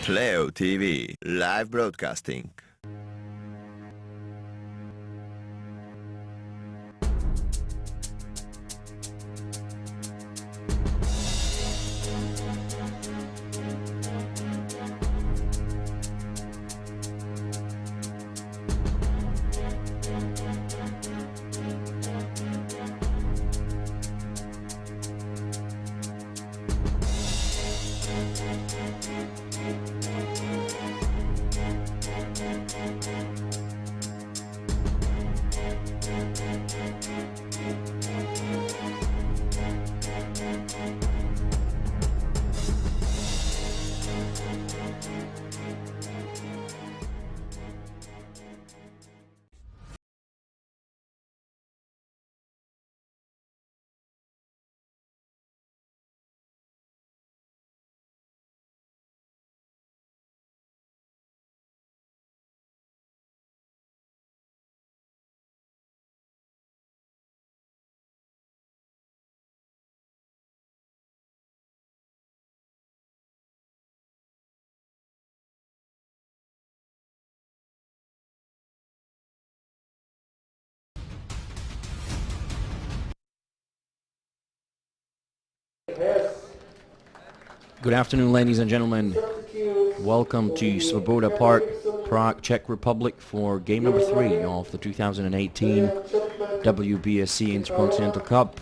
Playo.tv live broadcasting. Good afternoon, ladies and gentlemen. Welcome to Svoboda Park, Prague, Czech Republic for game number 3 of the 2018 WBSC Intercontinental Cup.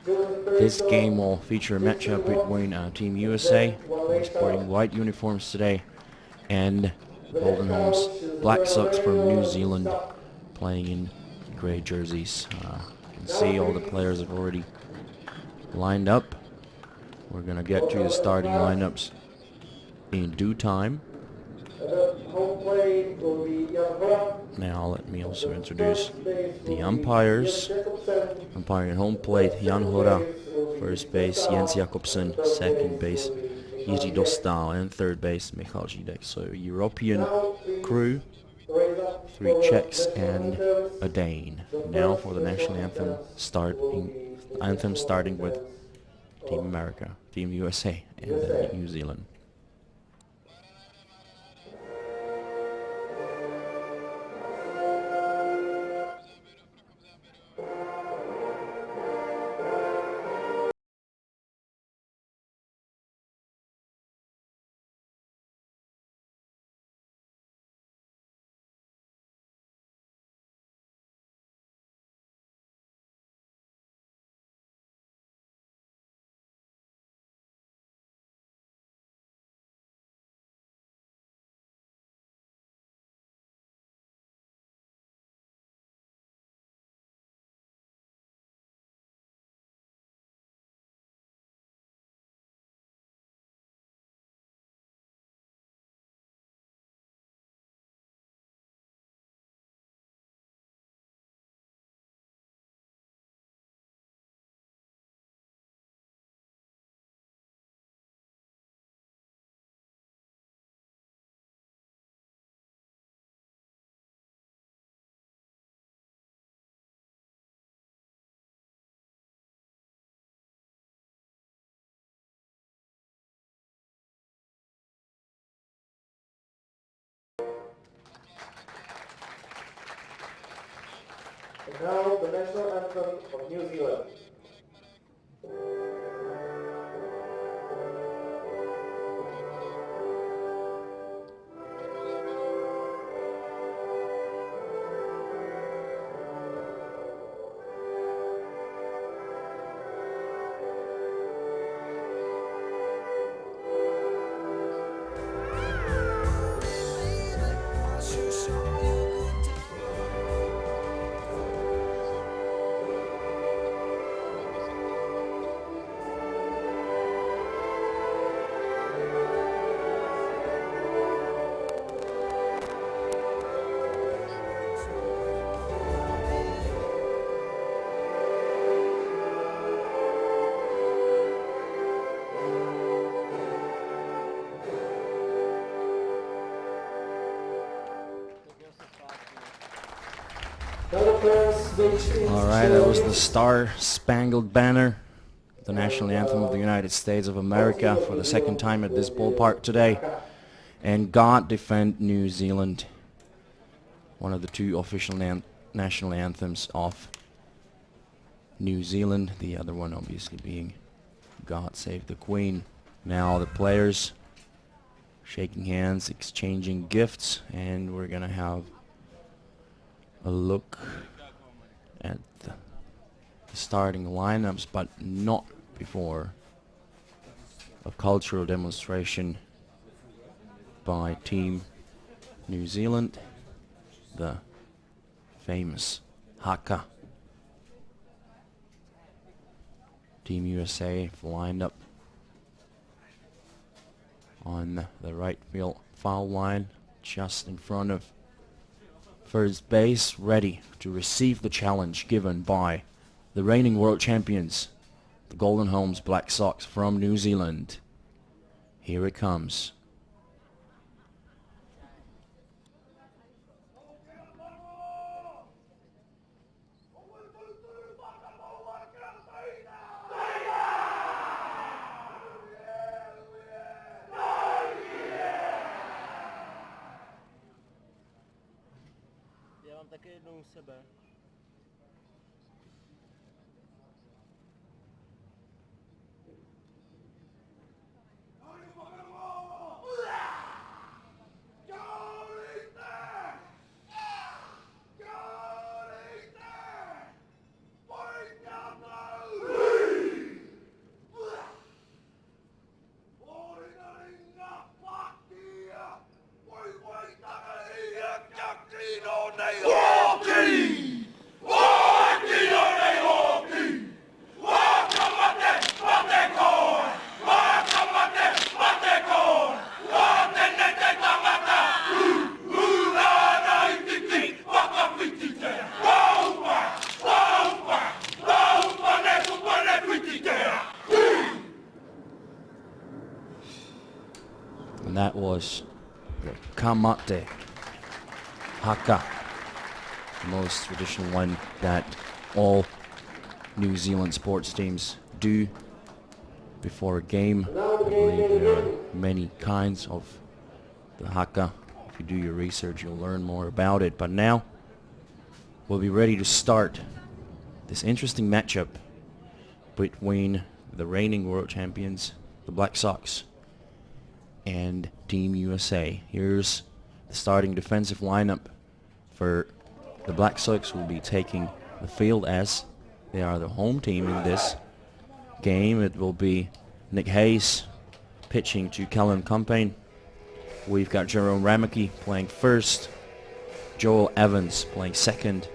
This game will feature a matchup between Team USA, who are sporting white uniforms today, and Golden Home's Black Sox from New Zealand, playing in gray jerseys. You can see all the players have already lined up. We're going to get to the starting lineups in due time. Now let me also introduce the umpires. Umpiring at home plate, Jan Hora. First base, Jens Jakobsen. Second base, Jiří Dostal. And third base, Michal Žídek. So European crew, 3 Czechs and a Dane. Now for the national anthem, starting with Team America, Team USA, and then New Zealand. And now the national anthem of New Zealand. Alright, that was the Star-Spangled Banner, the national anthem of the United States of America, for the second time at this ballpark today. And God Defend New Zealand, one of the two official national anthems of New Zealand, the other one obviously being God Save the Queen. Now the players shaking hands, exchanging gifts, and we're gonna have a look at the starting lineups, but not before a cultural demonstration by Team New Zealand, the famous haka. Team USA lined up on the right field foul line, just in front of first base, ready to receive the challenge given by the reigning world champions, the Golden Homes Black Sox from New Zealand. Here it comes. Já mám také jednou u sebe. And that was the kamate haka, the most traditional one that all New Zealand sports teams do before a game. I believe there are many kinds of the haka. If you do your research, you'll learn more about it. But now we'll be ready to start this interesting matchup between the reigning world champions, the Black Sox, and Team USA. Here's the starting defensive lineup for the Black Sox. Will be taking the field as they are the home team in this game. It will be Nick Hayes pitching to Callum Campaign. We've got Jerome Ramicki playing first, Joel Evans playing second,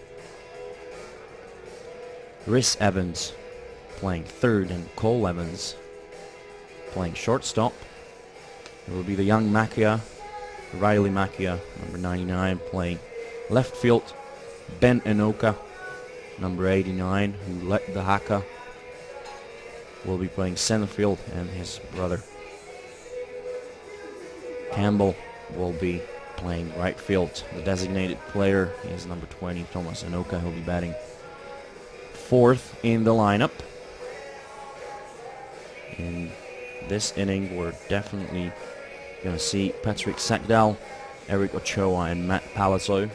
Rhys Evans playing third, and Cole Evans playing shortstop. It will be the young Makia, Riley Makia, number 99, playing left field. Ben Enoka, number 89, who led the haka, will be playing center field, and his brother Campbell will be playing right field. The designated player is number 20, Thomas Enoka. He'll be batting fourth in the lineup. In this inning, we're definitely going to see Patrick Sackdal, Eric Ochoa, and Matt Palazzo.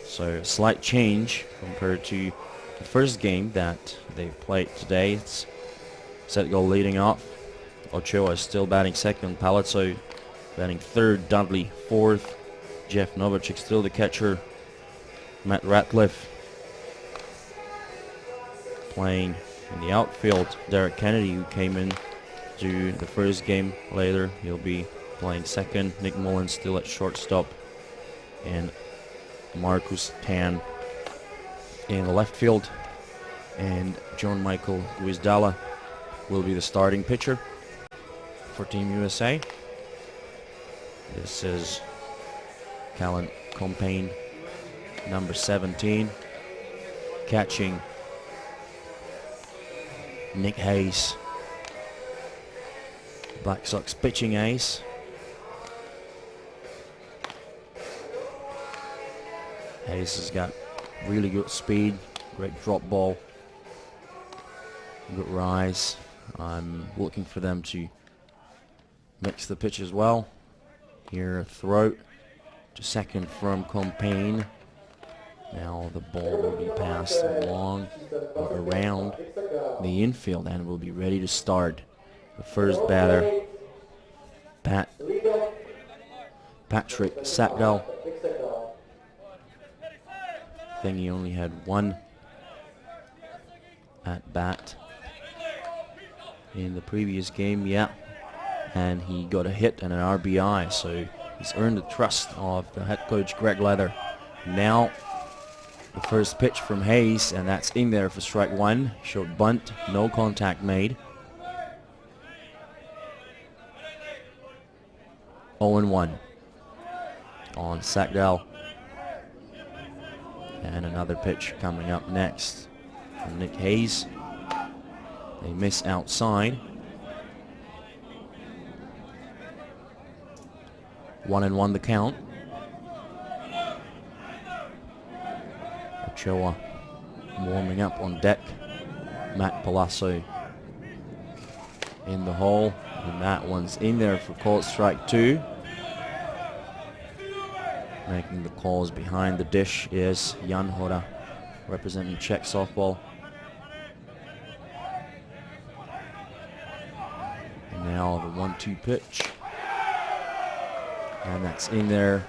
So a slight change compared to the first game that they played today. It's set goal leading off. Ochoa is still batting second, Palazzo batting third, Dudley fourth, Jeff Novacek still the catcher, Matt Ratcliffe playing in the outfield, Derek Kennedy, who came in to the first game later, he'll be playing second, Nick Mullins still at shortstop, and Marcus Tan in the left field, and John Michael Guizdala will be the starting pitcher for Team USA. This is Callum Campaign, number 17, catching Nick Hayes, Black Sox pitching ace. Hayes has got really good speed, great drop ball, good rise. I'm looking for them to Mix the pitch as well. Here, throw to second from Compain. Now the ball will be passed along or around the infield and will be ready to start. The first batter, Patrick Sackdell. I think he only had one at bat in the previous game, and he got a hit and an RBI, so he's earned the trust of the head coach Greg Leather. Now the first pitch from Hayes, and that's in there for strike one. Short bunt, no contact made. 0-1 on Sackdell. And another pitch coming up next from Nick Hayes. They miss outside. 1-1 the count. Ochoa warming up on deck. Matt Palazzo in the hole, and that one's in there for called strike two. Making the calls behind the dish is Jan Hora, representing Czech softball. And now the 1-2 pitch. And that's in there.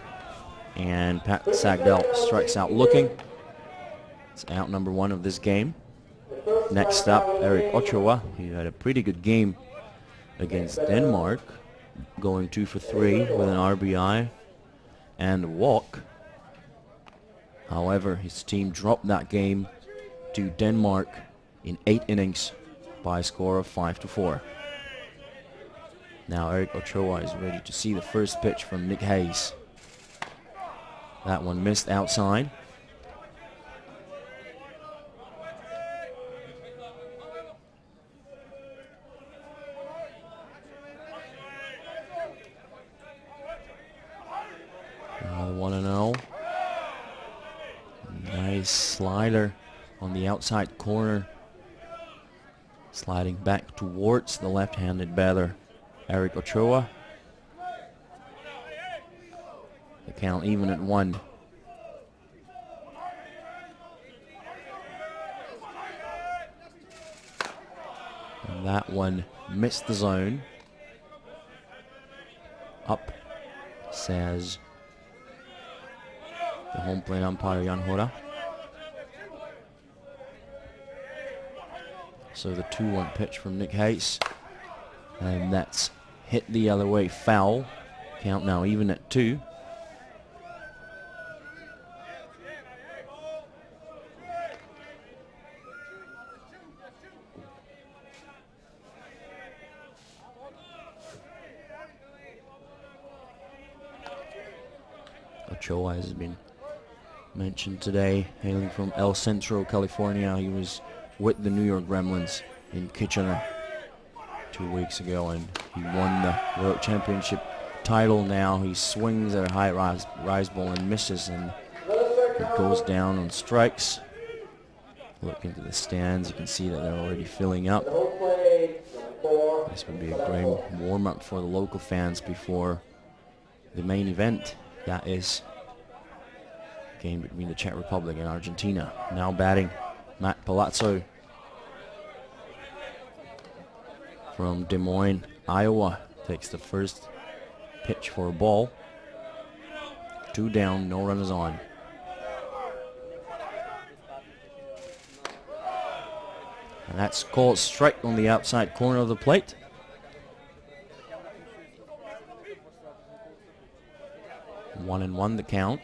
And Pat Sackdell strikes out looking. It's out number one of this game. Next up, Eric Ochoa. He had a pretty good game against Denmark, going 2 for 3 with an RBI and a walk. However, his team dropped that game to Denmark in 8 innings by a score of 5-4. Now Eric Ochoa is ready to see the first pitch from Nick Hayes. That one missed outside. Another 1-0. Nice slider on the outside corner. Sliding back towards the left-handed batter, Eric Ochoa. The count even at 1. And that one missed the zone. Up, says the home plate umpire Jan Hora. So the 2-1 pitch from Nick Hayes. And that's hit the other way, foul. Count now even at 2. Ochoa has been mentioned today, hailing from El Centro, California. He was with the New York Gremlins in Kitchener 2 weeks ago, and he won the World Championship title. Now he swings at a high rise ball and misses, and it goes down on strikes. Look into the stands, you can see that they're already filling up. This would be a great warm-up for the local fans before the main event. That is a game between the Czech Republic and Argentina. Now batting, Matt Palazzo from Des Moines, Iowa, takes the first pitch for a ball. 2 down, no runners on. And that's called strike on the outside corner of the plate. One and one the count.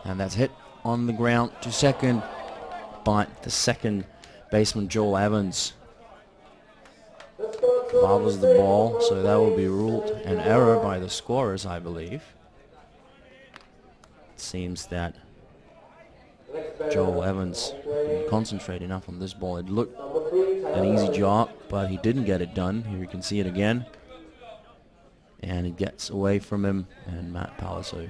And that's hit on the ground to second by the second baseman Joel Evans. Bobbles the ball, so that will be ruled an error by the scorers, I believe. It seems that Joel Evans didn't concentrate enough on this ball. It looked an easy job, but he didn't get it done. Here you can see it again. And it gets away from him, and Matt Palazzo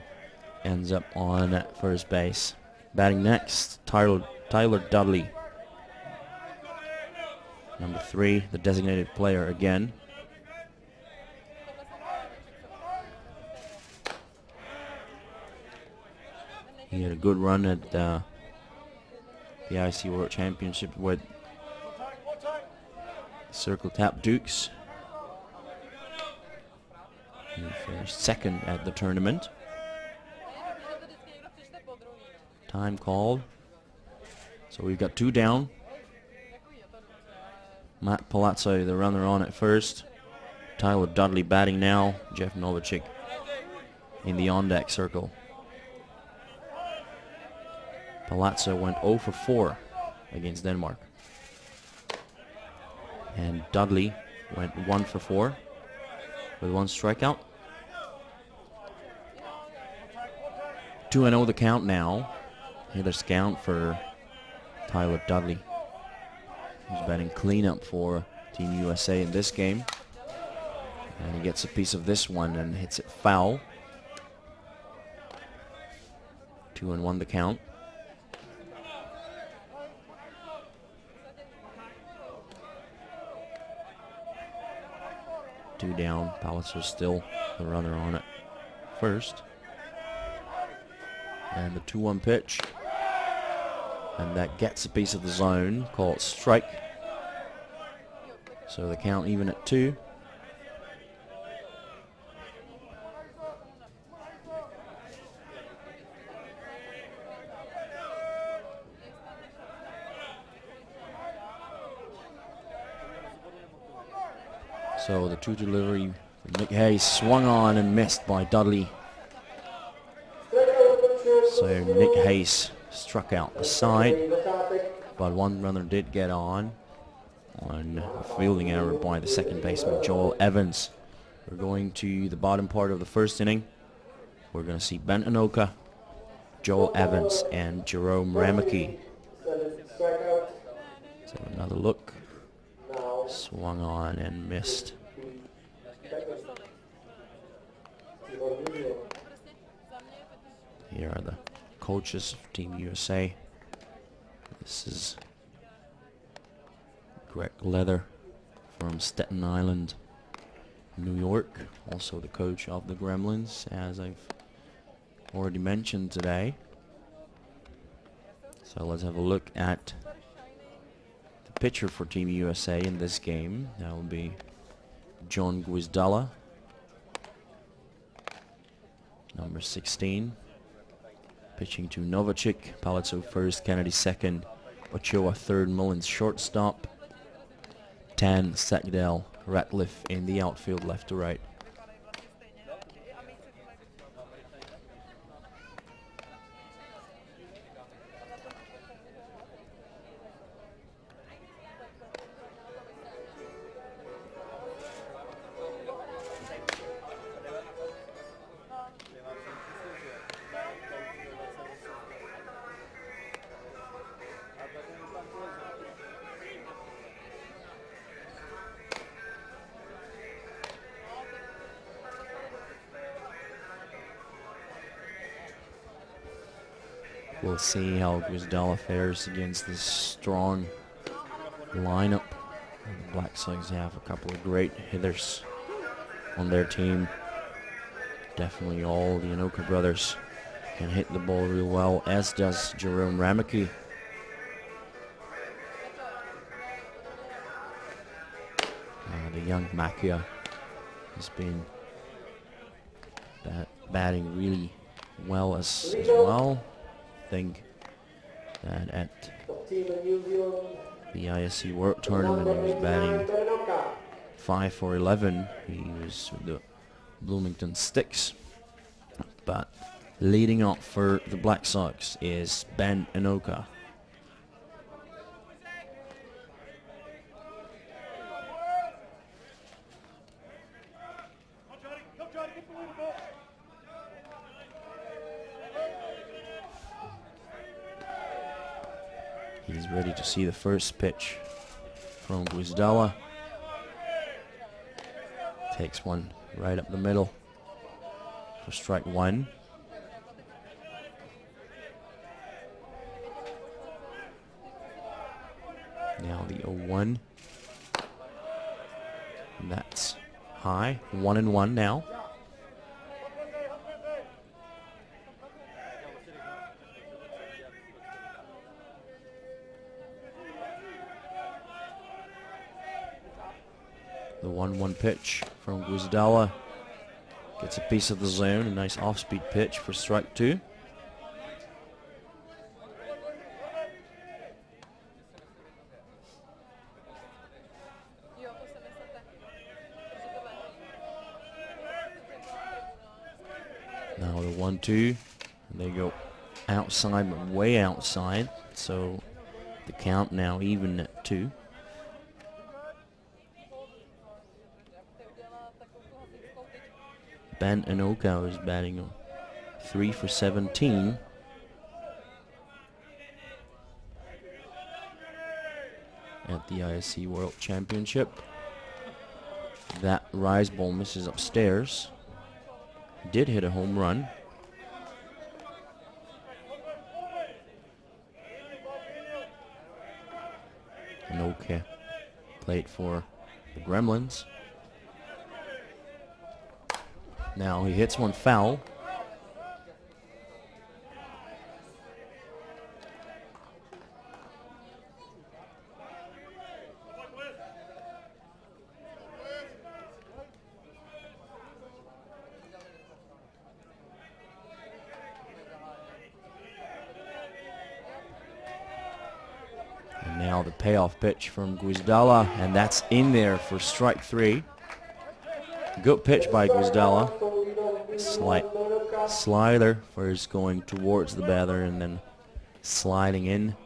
ends up on first base. Batting next, Tyler Dudley Number 3, the designated player again. He had a good run at the IC World Championship with Circle Tap Dukes. He finished 2nd at the tournament. Time called. So we've got 2 down. Matt Palazzo, the runner on at first. Tyler Dudley batting now. Jeff Novacek in the on-deck circle. Palazzo went 0 for 4 against Denmark. And Dudley went 1 for 4 with 1 strikeout. 2-0 the count now. Hitter's count for Tyler Dudley. He's batting cleanup for Team USA in this game. And he gets a piece of this one and hits it foul. 2-1 the count. Two down. Palazzo still the runner on it first. And the 2-1 pitch. And that gets a piece of the zone, called strike. So the count even at 2. So the 2 delivery, Nick Hayes swung on and missed by Dudley. So Nick Hayes struck out the side, but 1 runner did get on a fielding error by the second baseman, Joel Evans. We're going to the bottom part of the first inning. We're going to see Ben Anoka, Joel Evans, and Jerome Rameke. So another look. Swung on and missed. Here are the coaches of Team USA. This is Greg Leather from Staten Island, New York. Also the coach of the Gremlins, as I've already mentioned today. So let's have a look at the pitcher for Team USA in this game. That will be John Guizdala, number 16. Pitching to Novacek, Palazzo first, Kennedy second, Ochoa third, Mullins shortstop, Tan, Sackdale, Ratliff in the outfield left to right. We'll see how Guizdala fares against this strong lineup. The Black Sox have a couple of great hitters on their team. Definitely all the Anoka brothers can hit the ball real well, as does Jerome Rameke. The young Macchia has been batting really well as well. I think that at the ISC World Tournament he was batting 5 for 11. He was with the Bloomington Sticks. But leading off for the Black Sox is Ben Anoka. He's ready to see the first pitch from Guizdala. Takes one right up the middle for strike 1. Now the 0-1. And that's high. 1-1 now. The 1-1 pitch from Gwizdala gets a piece of the zone. A nice off-speed pitch for strike 2. Now the 1-2, and they go outside, but way outside. So the count now even at 2. Ben Anoka is batting 3 for 17. At the ISC World Championship. That rise ball misses upstairs. Did hit a home run. Anoka played for the Gremlins. Now he hits one foul. And now the payoff pitch from Gwizdala, and that's in there for strike 3. Good pitch by Gwizdala. Slight slider first going towards the batter and then sliding in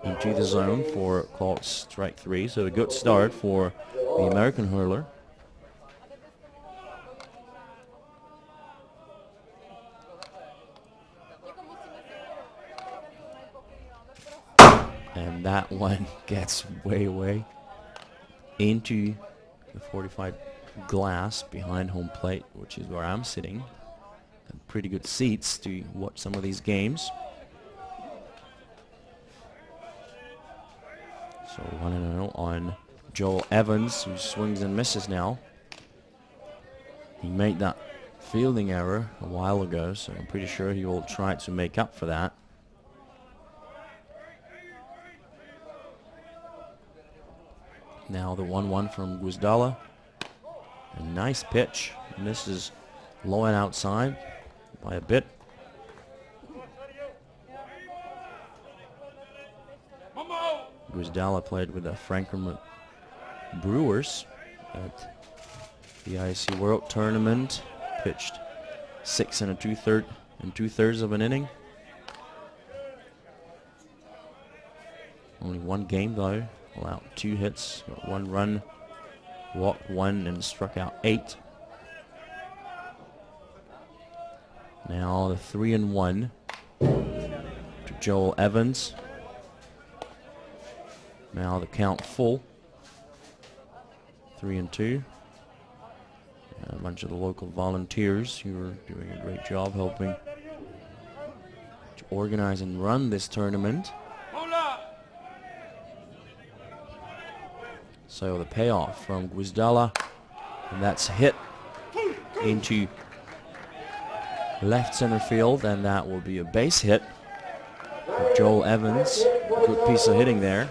into the zone for called strike 3. So a good start for the American hurler. And that one gets way into the 45 glass behind home plate, which is where I'm sitting. And pretty good seats to watch some of these games. So 1-0 on Joel Evans, who swings and misses now. He made that fielding error a while ago, so I'm pretty sure he will try to make up for that. Now the 1-1 from Gwizdala. A nice pitch. And this is low and outside by a bit. Gwizdala played with the Franklin Brewers at the IC World Tournament. Pitched 6 2/3 of an inning. Only one game though. Allowed 2 hits, got 1 run, walked 1, and struck out 8. Now the 3-1 to Joel Evans. Now the count full. 3-2. A bunch of the local volunteers who are doing a great job helping to organize and run this tournament. So the payoff from Gwizdala, and that's hit into left center field, and that will be a base hit for Joel Evans. Good piece of hitting there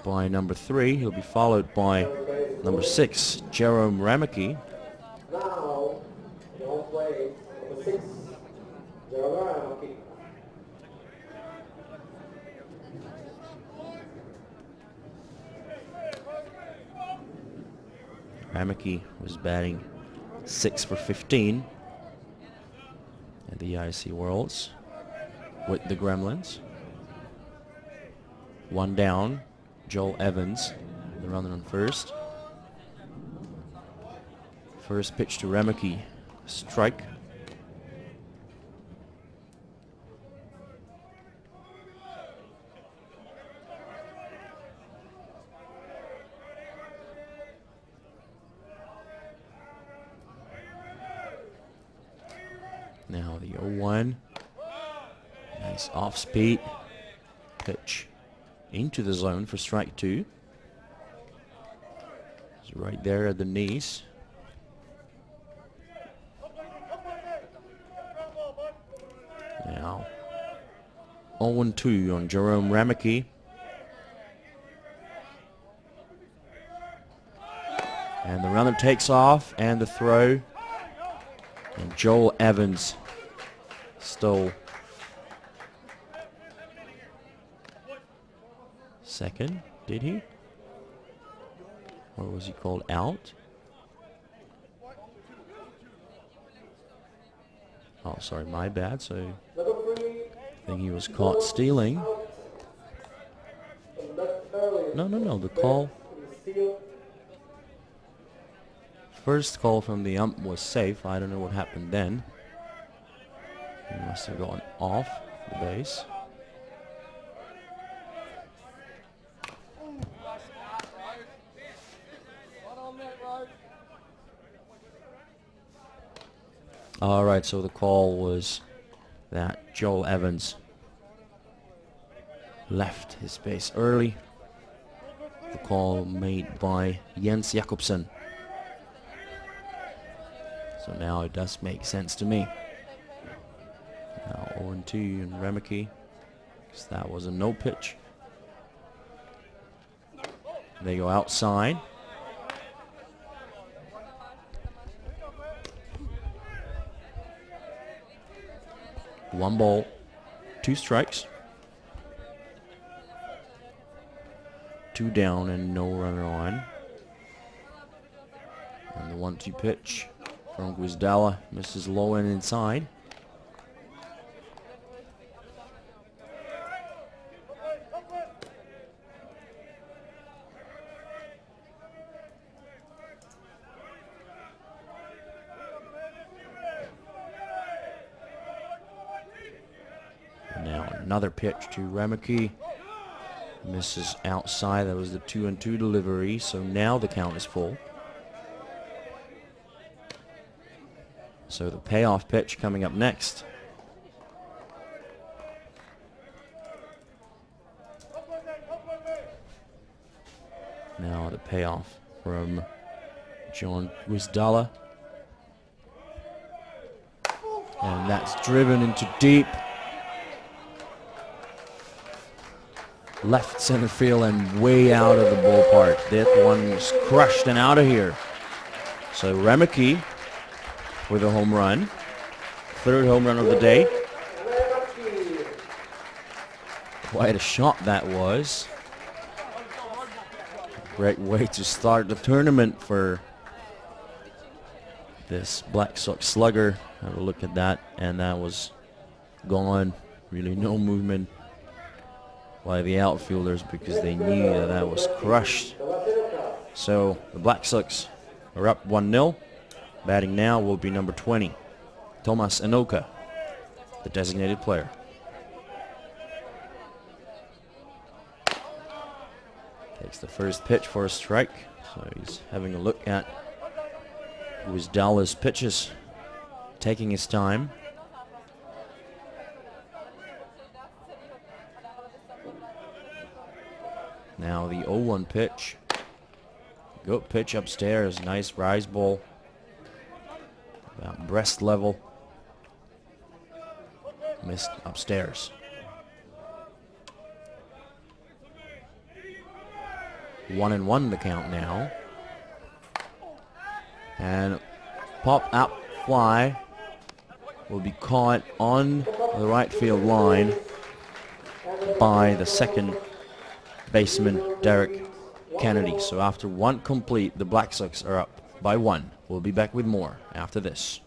by number 3. He'll be followed by number 6, Jerome Rameke. Now, don't play number 6, Jerome Rameke. Rameke was batting 6 for 15 at the IC Worlds with the Gremlins. 1 down, Joel Evans, the runner on first. First pitch to Rameke, strike. Now the 0-1. Nice off-speed pitch into the zone for strike 2. Right there at the knees. Now 0-2 on Jerome Ramicki. And the runner takes off, and the throw. And Joel Evans stole second, did he? Or was he called out? Oh, sorry, my bad. So I think he was caught stealing. No, the call. First call from the ump was safe. I don't know what happened then. He must have gone off the base. All right, so the call was that Joel Evans left his base early. The call made by Jens Jakobsen. So now it does make sense to me. Now 0-2 and Ramicki, because that was a no pitch. They go outside. One ball, 2 strikes. 2 down and no runner on. And the 1-2 pitch from Guizdala misses low and inside. And now another pitch to Ramicki. Misses outside. That was the 2-2 delivery. So now the count is full. So the payoff pitch coming up next. Now the payoff from John Guizdala. And that's driven into deep left center field and way out of the ballpark. That one was crushed and out of here. So Ramicki with a home run. 3rd home run of the day. Quite a shot that was. Great way to start the tournament for this Black Sox slugger. Have a look at that, and that was gone. Really no movement by the outfielders because they knew that that was crushed. So the Black Sox are up 1-0. Batting now will be number 20, Tomas Enoka, the designated player. Takes the first pitch for a strike. So he's having a look at Guizdala's pitches, taking his time. Now the 0-1 pitch. Good pitch upstairs. Nice rise ball. About breast level. Missed upstairs. 1-1 the count now. And pop out fly will be caught on the right field line by the second baseman Derek Kennedy. So after 1 complete, the Black Sox are up by 1. We'll be back with more after this.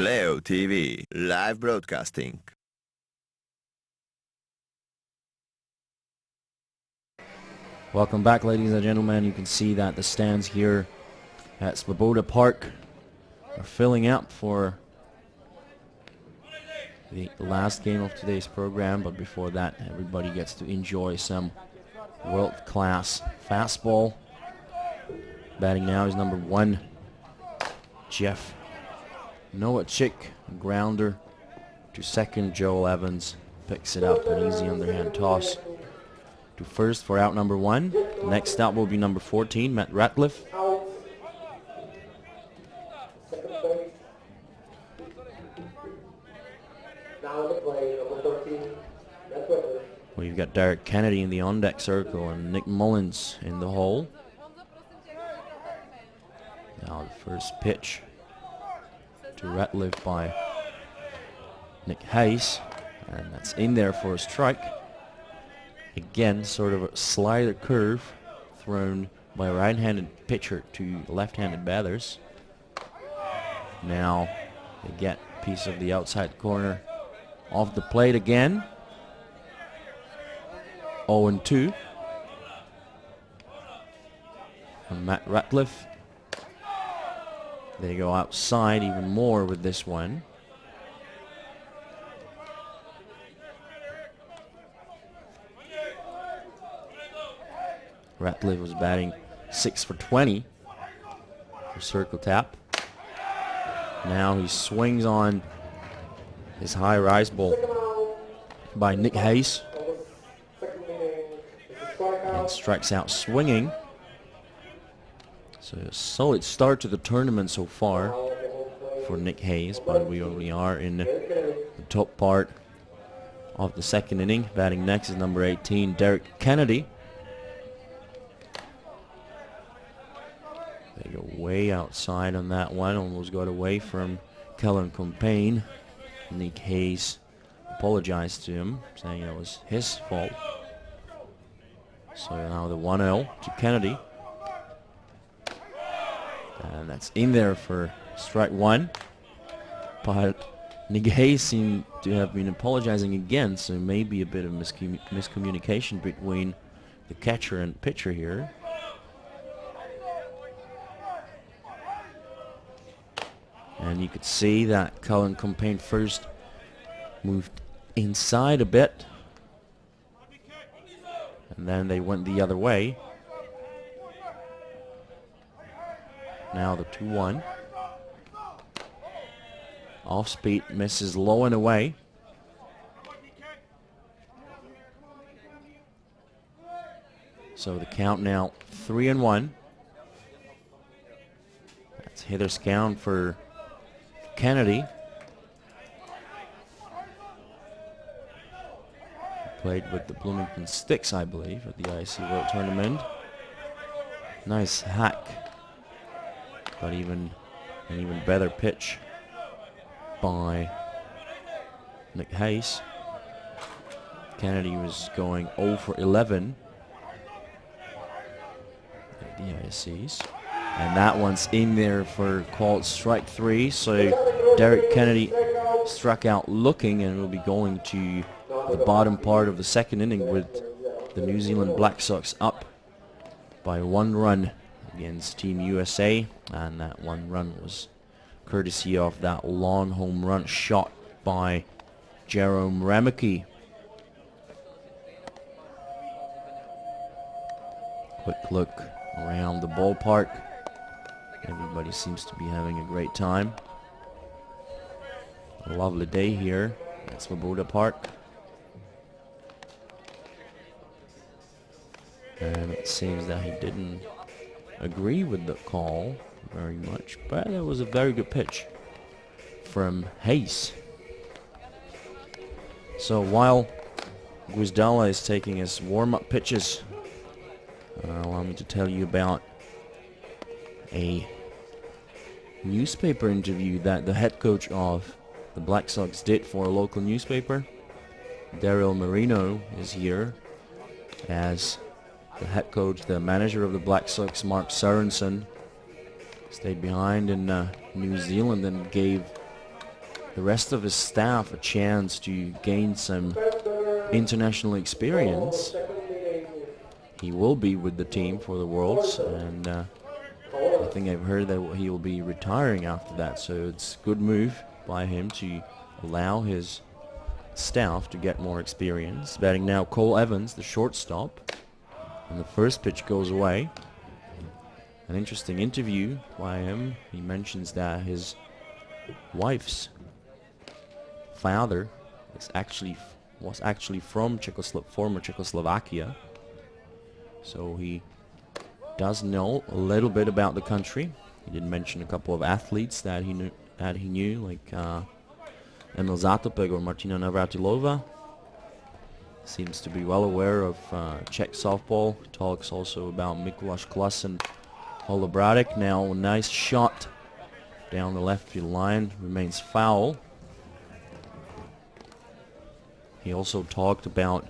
Playo.tv, live broadcasting. Welcome back, ladies and gentlemen. You can see that the stands here at Svoboda Park are filling up for the last game of today's program, but before that, everybody gets to enjoy some world-class fastball. Batting now is number 1, Jeff Nowacek. Grounder to second. Joel Evans picks it up, an easy underhand toss to first for out number 1. Next out will be number 14, Matt Ratliff. Out. Second base. Now the play, number 13. That's what We've got Derek Kennedy in the on-deck circle and Nick Mullins in the hole. Now the first pitch to Ratliff by Nick Hayes, and that's in there for a strike. Again, sort of a slider curve thrown by a right-handed pitcher to left-handed batters. Now they get a piece of the outside corner off the plate again. 0-2. And Matt Ratliff. They go outside even more with this one. Ratliff was batting 6 for 20 for circle tap. Now he swings on his high rise ball by Nick Hayes and strikes out swinging. So a solid start to the tournament so far for Nick Hayes, but we only are in the top part of the second inning. Batting next is number 18, Derek Kennedy. They go way outside on that one, almost got away from Kellen Compain. Nick Hayes apologized to him, saying it was his fault. So now the 1-0 to Kennedy. And that's in there for strike 1. But Nick Hayes seemed to have been apologizing again, so maybe a bit of miscommunication between the catcher and pitcher here. And you could see that Cullen Compain first moved inside a bit, and then they went the other way. Now the 2-1. Off speed, misses low and away. So the count now 3-1. That's hither scout for Kennedy. Played with the Bloomington Sticks, I believe, at the IC World Tournament. Nice hack, but an even better pitch by Nick Hayes. Kennedy was going 0 for 11 at the ICs. And that one's in there for called strike 3. So Derek Kennedy struck out looking and will be going to the bottom part of the second inning with the New Zealand Black Sox up by 1 run against Team USA. And that 1 run was courtesy of that long home run shot by Jerome Ramicki. Quick look around the ballpark. Everybody seems to be having a great time. A lovely day here at Svoboda Park. And it seems that he didn't agree with the call very much, but it was a very good pitch from Hayes. So while Guizdala is taking his warm-up pitches, allow me to tell you about a newspaper interview that the head coach of the Black Sox did for a local newspaper. Daryl Marino is here as the head coach. The manager of the Black Sox, Mark Sorensen, stayed behind in New Zealand and gave the rest of his staff a chance to gain some international experience. He will be with the team for the Worlds, and I think I've heard that he will be retiring after that, so it's a good move by him to allow his staff to get more experience. Batting now Cole Evans, the shortstop, and the first pitch goes away. An interesting interview by him. He mentions that his wife's father was actually from former Czechoslovakia, so he does know a little bit about the country. He did mention a couple of athletes that he knew, like Emil Zatopek or Martina Navratilova. Seems to be well aware of Czech softball. Talks also about Mikuláš Klas and Holobratic. Now a nice shot down the left field line, remains foul. He also talked about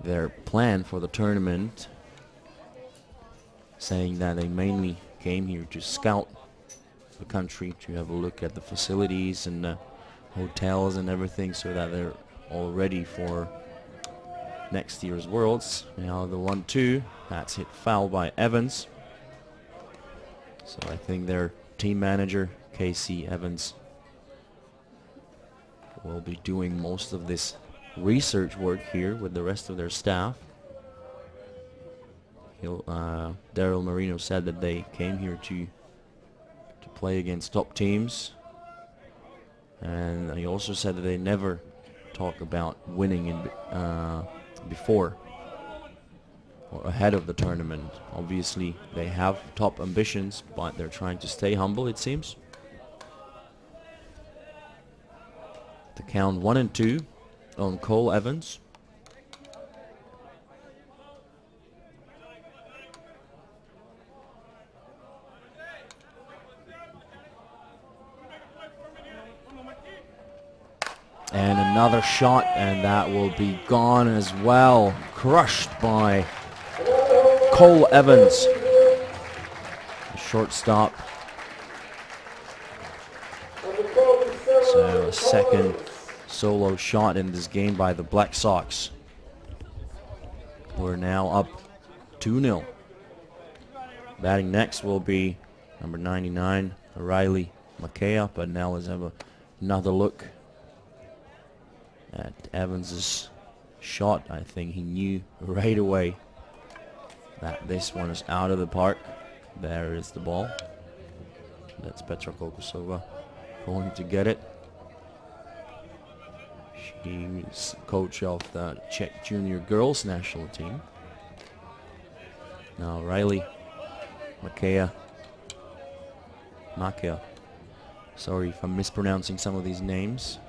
their plan for the tournament, saying that they mainly came here to scout the country, to have a look at the facilities and the hotels and everything, so that they're all ready for next year's Worlds. Now the 1-2, that's hit foul by Evans. So I think their team manager, Casey Evans, will be doing most of this research work here with the rest of their staff. Daryl Marino said that they came here to play against top teams, and he also said that they never talk about winning before or ahead of the tournament. Obviously they have top ambitions, but they're trying to stay humble, it seems. The count 1-2 on Cole Evans. And another shot, and that will be gone as well. Crushed by Cole Evans, the shortstop. So a second solo shot in this game by the Black Sox. We're now up 2-0. Batting next will be number 99, Riley Makea, but now let's have another look at Evans's shot. I think he knew right away that this one is out of the park. There is the ball. That's Petra Kokosova going to get it. She's coach of the Czech junior girls national team. Now Riley Makea. Sorry if I'm mispronouncing some of these names.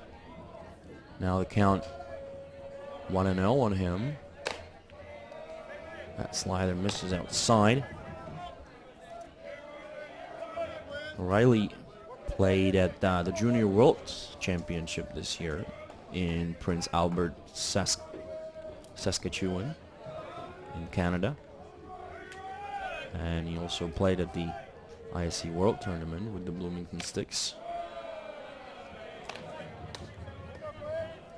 Now the count 1-0 on him. That slider misses outside. Riley played at the Junior World Championship this year in Prince Albert, Saskatchewan in Canada. And he also played at the ISC World Tournament with the Bloomington Sticks.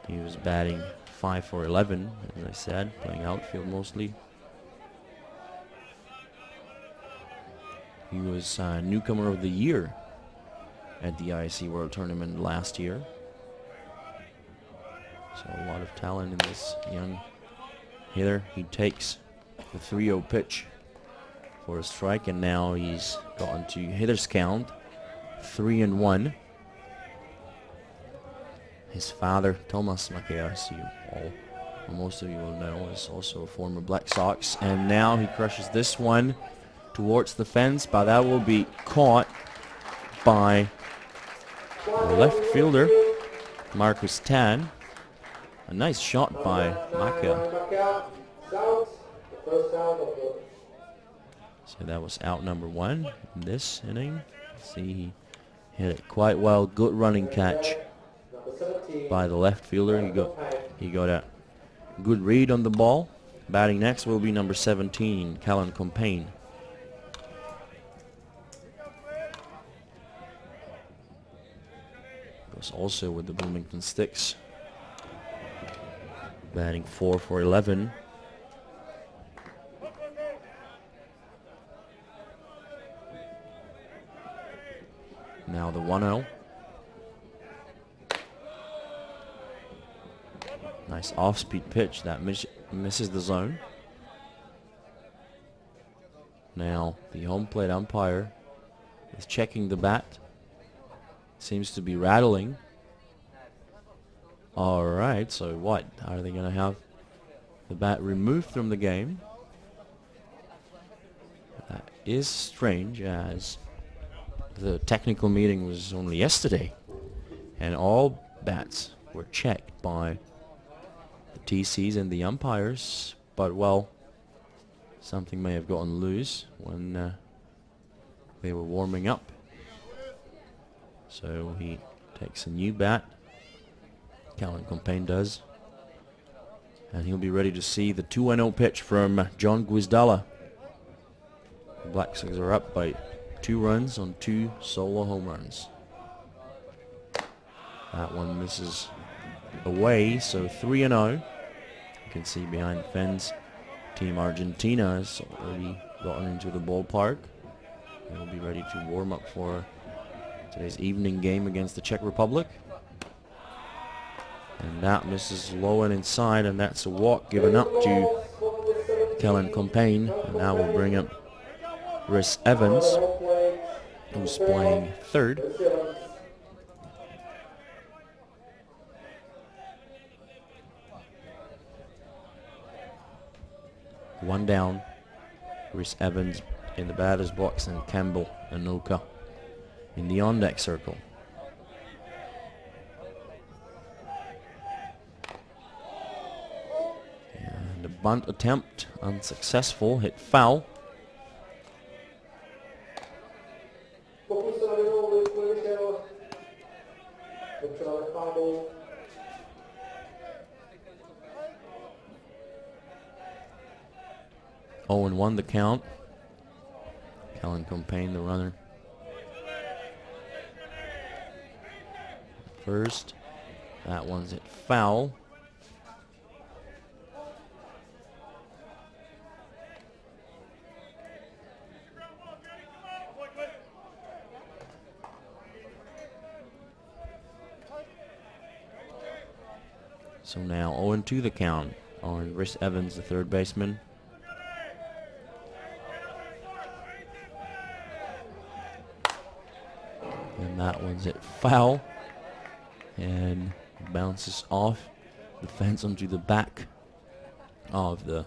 He was batting 5 for 11, as I said, playing outfield mostly. He was newcomer of the year at the ISC World Tournament last year. So a lot of talent in this young hitter. He takes the 3-0 pitch for a strike, and now he's gotten to hitter's count 3-1. His father, Thomas Makea, most of you will know, is also a former Black Sox. And now he crushes this one towards the fence, but that will be caught by the left fielder, Marcus Tan. A nice shot by Makea. So that was out number 1 in this inning. See, he hit it quite well. Good running catch by the left fielder. He got a good read on the ball. Batting next will be number 17, Callan Compain. was also with the Bloomington Sticks. Batting 4 for 11. Now the 1-0. Nice off-speed pitch that misses the zone. Now the home plate umpire is checking the bat. Seems to be rattling. Alright, so what? Are they going to have the bat removed from the game? That is strange, as the technical meeting was only yesterday and all bats were checked by the TCs and the umpires, but well, something may have gotten loose when they were warming up. So he takes a new bat, Callan Compain does, and he'll be ready to see the 2-0 pitch from John Guizdala. The Black Sox are up by 2 runs on 2 solo home runs. That one misses away, so 3-0. You can see behind the fence, Team Argentina has already gotten into the ballpark. They'll be ready to warm up for today's evening game against the Czech Republic. And that misses low and inside, and that's a walk given up to Callan Compain. And now we'll bring up Rhys Evans, who's playing third. One down. Rhys Evans in the batter's box, and Campbell and Anoka in the on-deck circle. And a bunt attempt unsuccessful, hit foul. Owen won the count. Callan Compain, the runner. First, that one's hit foul. So now 0-2 the count on Rhys Evans, the third baseman. And that one's hit foul and bounces off the fence onto the back of the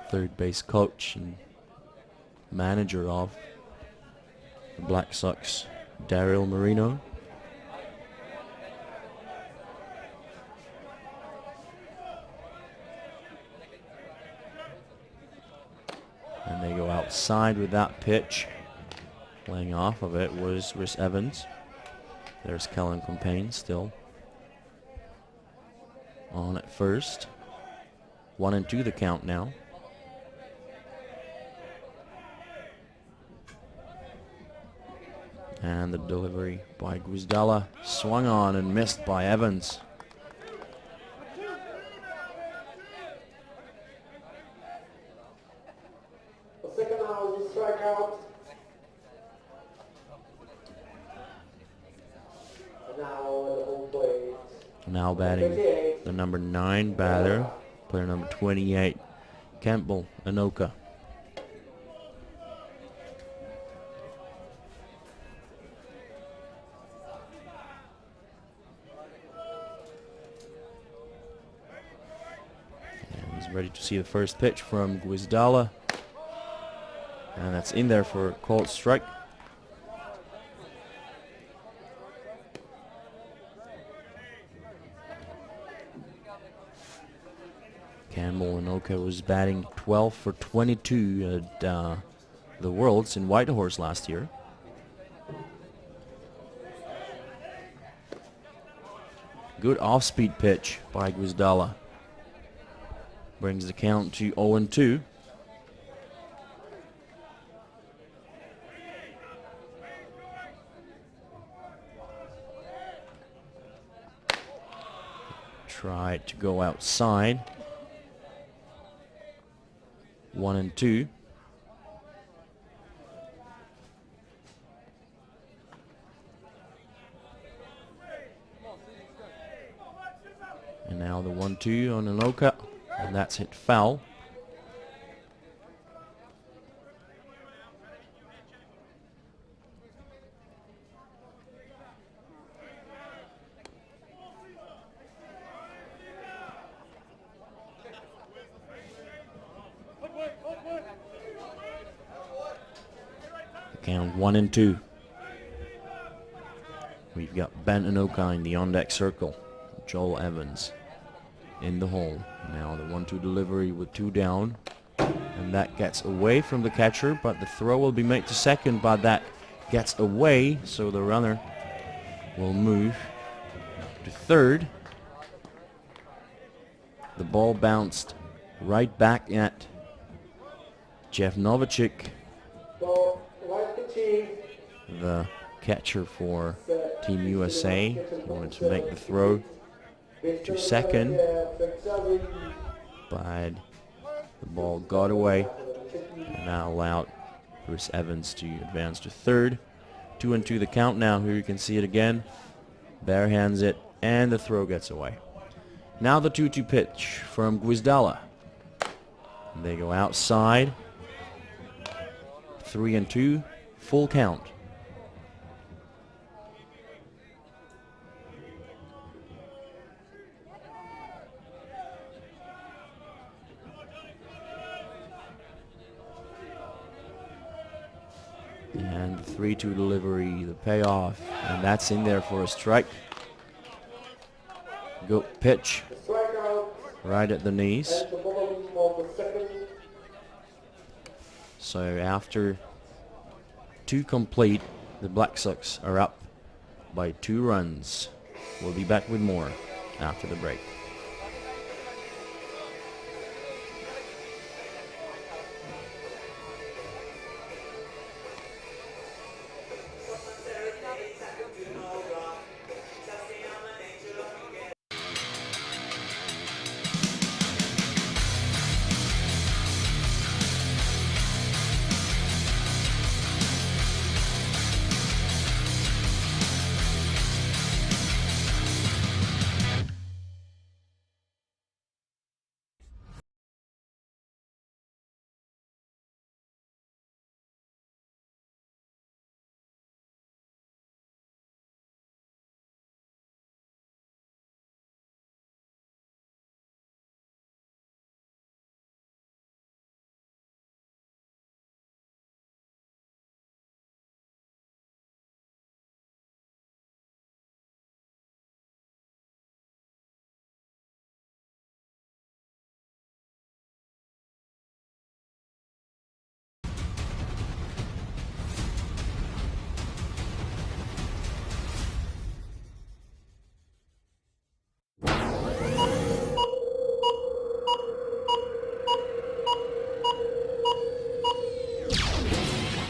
third base coach and manager of the Black Sox, Daryl Marino. And they go outside with that pitch. Playing off of it was Rhys Evans. There's Callan Compain still on at first. 1-2 the count now. And the delivery by Guizdala swung on and missed by Evans. The second out is a strikeout. Now batting the number 9 batter, player number 28, Campbell Anoka. And he's ready to see the first pitch from Guizdala. And that's in there for a called strike. Campbell Anoka was batting 12 for 22 at the Worlds in Whitehorse last year. Good off-speed pitch by Guizdala. Brings the count to 0-2. Tried to go outside. 1-2. And now the 1-2 on Aloka, and that's hit foul. Count 1-2. We've got Ben Anoka in the on-deck circle. Joel Evans in the hole. Now the 1-2 delivery with 2 down. And that gets away from the catcher, but the throw will be made to second, but that gets away, so the runner will move to third. The ball bounced right back at Jeff Novacek, the catcher for Team USA. He wanted to make the throw to second, but the ball got away and that allowed Chris Evans to advance to third. 2-2 the count now. Here you can see it again. Barehands it and the throw gets away. Now the 2-2 pitch from Gwizdala. They go outside. 3-2, full count. And the 3-2 delivery, the payoff, and that's in there for a strike. Go pitch right at the knees. So after 2 complete, the Black Sox are up by 2 runs. We'll be back with more after the break.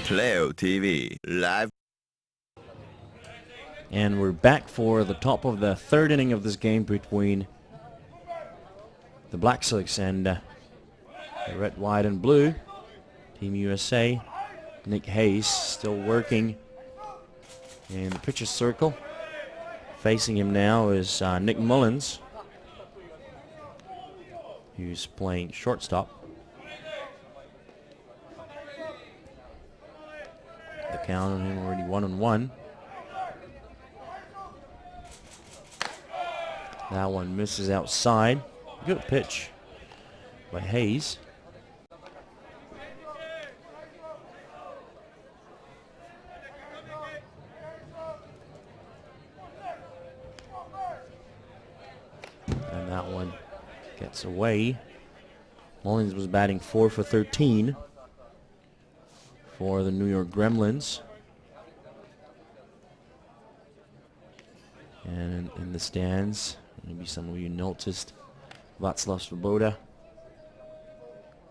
Playo.tv live. And we're back for the top of the 3rd inning of this game between the Black Sox and the red, white, and blue. Team USA. Nick Hayes still working in the pitcher's circle. Facing him now is Nick Mullins, who's playing shortstop. The count on him already 1-1. That one misses outside. Good pitch by Hayes. And that one gets away. Mullins was batting 4 for 13 for the New York Gremlins. And in the stands, maybe some of you noticed, Václav Svoboda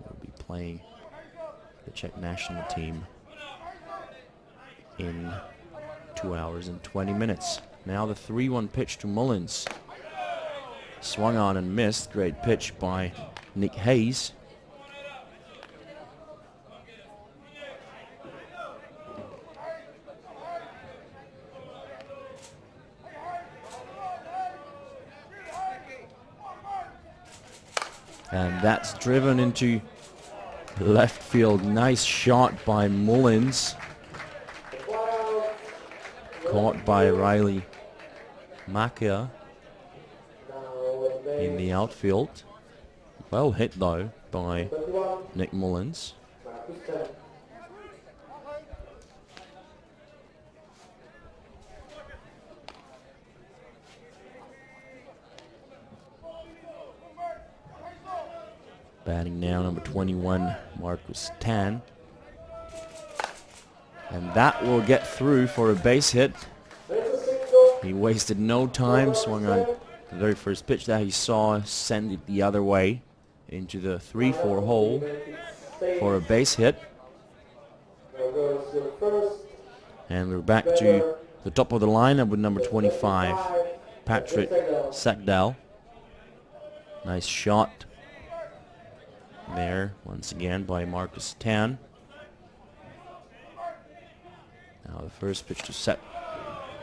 will be playing the Czech national team in 2 hours and 20 minutes. Now the 3-1 pitch to Mullins. Swung on and missed. Great pitch by Nick Hayes. And that's driven into left field. Nice shot by Mullins. Caught by Riley Macchia in the outfield. Well hit though by Nick Mullins. Batting now, number 21, Marcus Tan. And that will get through for a base hit. He wasted no time, swung on the very first pitch that he saw, send it the other way into the 3-4 hole for a base hit. And we're back to the top of the lineup with number 25, Patrick Sackdal. Nice shot there once again by Marcus Tan. Now the first pitch to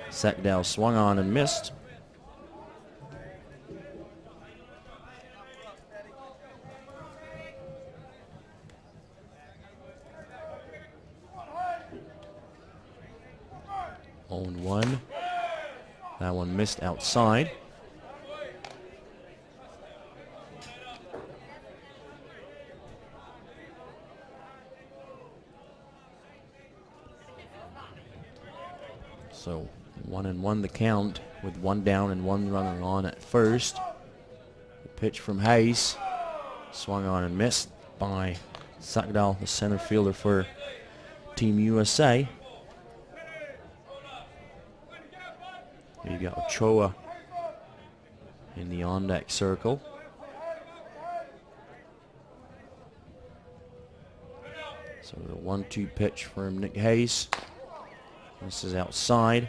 Sackdal swung on and missed. On 1. That one missed outside. So 1-1 the count with 1 down and 1 runner on at first. The pitch from Hayes, swung on and missed by Sackdal, the center fielder for Team USA. You got Ochoa in the on-deck circle. So the 1-2 pitch from Nick Hayes. This is outside.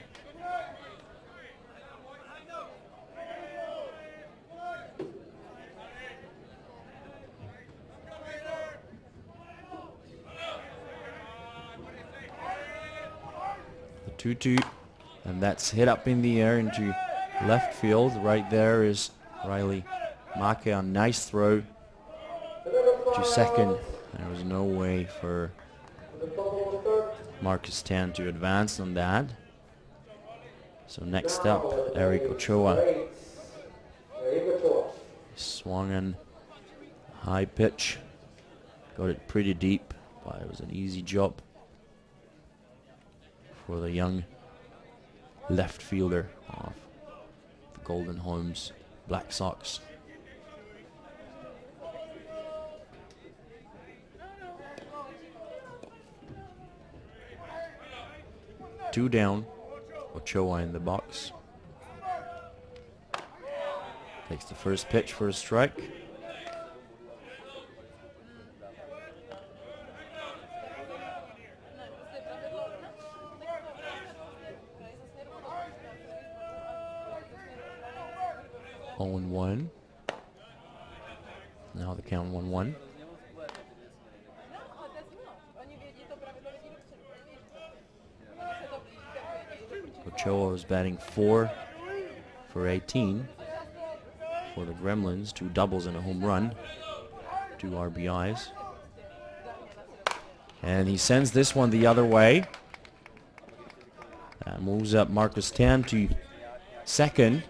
The 2-2, and that's hit up in the air into left field. Right there is Riley Macchia. Nice throw to second. There was no way for Marcus Tan to advance on that. So next up, Eric Ochoa. Swung in high pitch. Got it pretty deep, but it was an easy job for the young left fielder of the Golden Homes Black Sox. Two down, Ochoa in the box. Takes the first pitch for a strike. On 1. Now the count 1-1. Ochoa was batting 4 for 18 for the Gremlins. 2 doubles and a home run. 2 RBIs. And he sends this one the other way. That moves up Marcus Tan to second.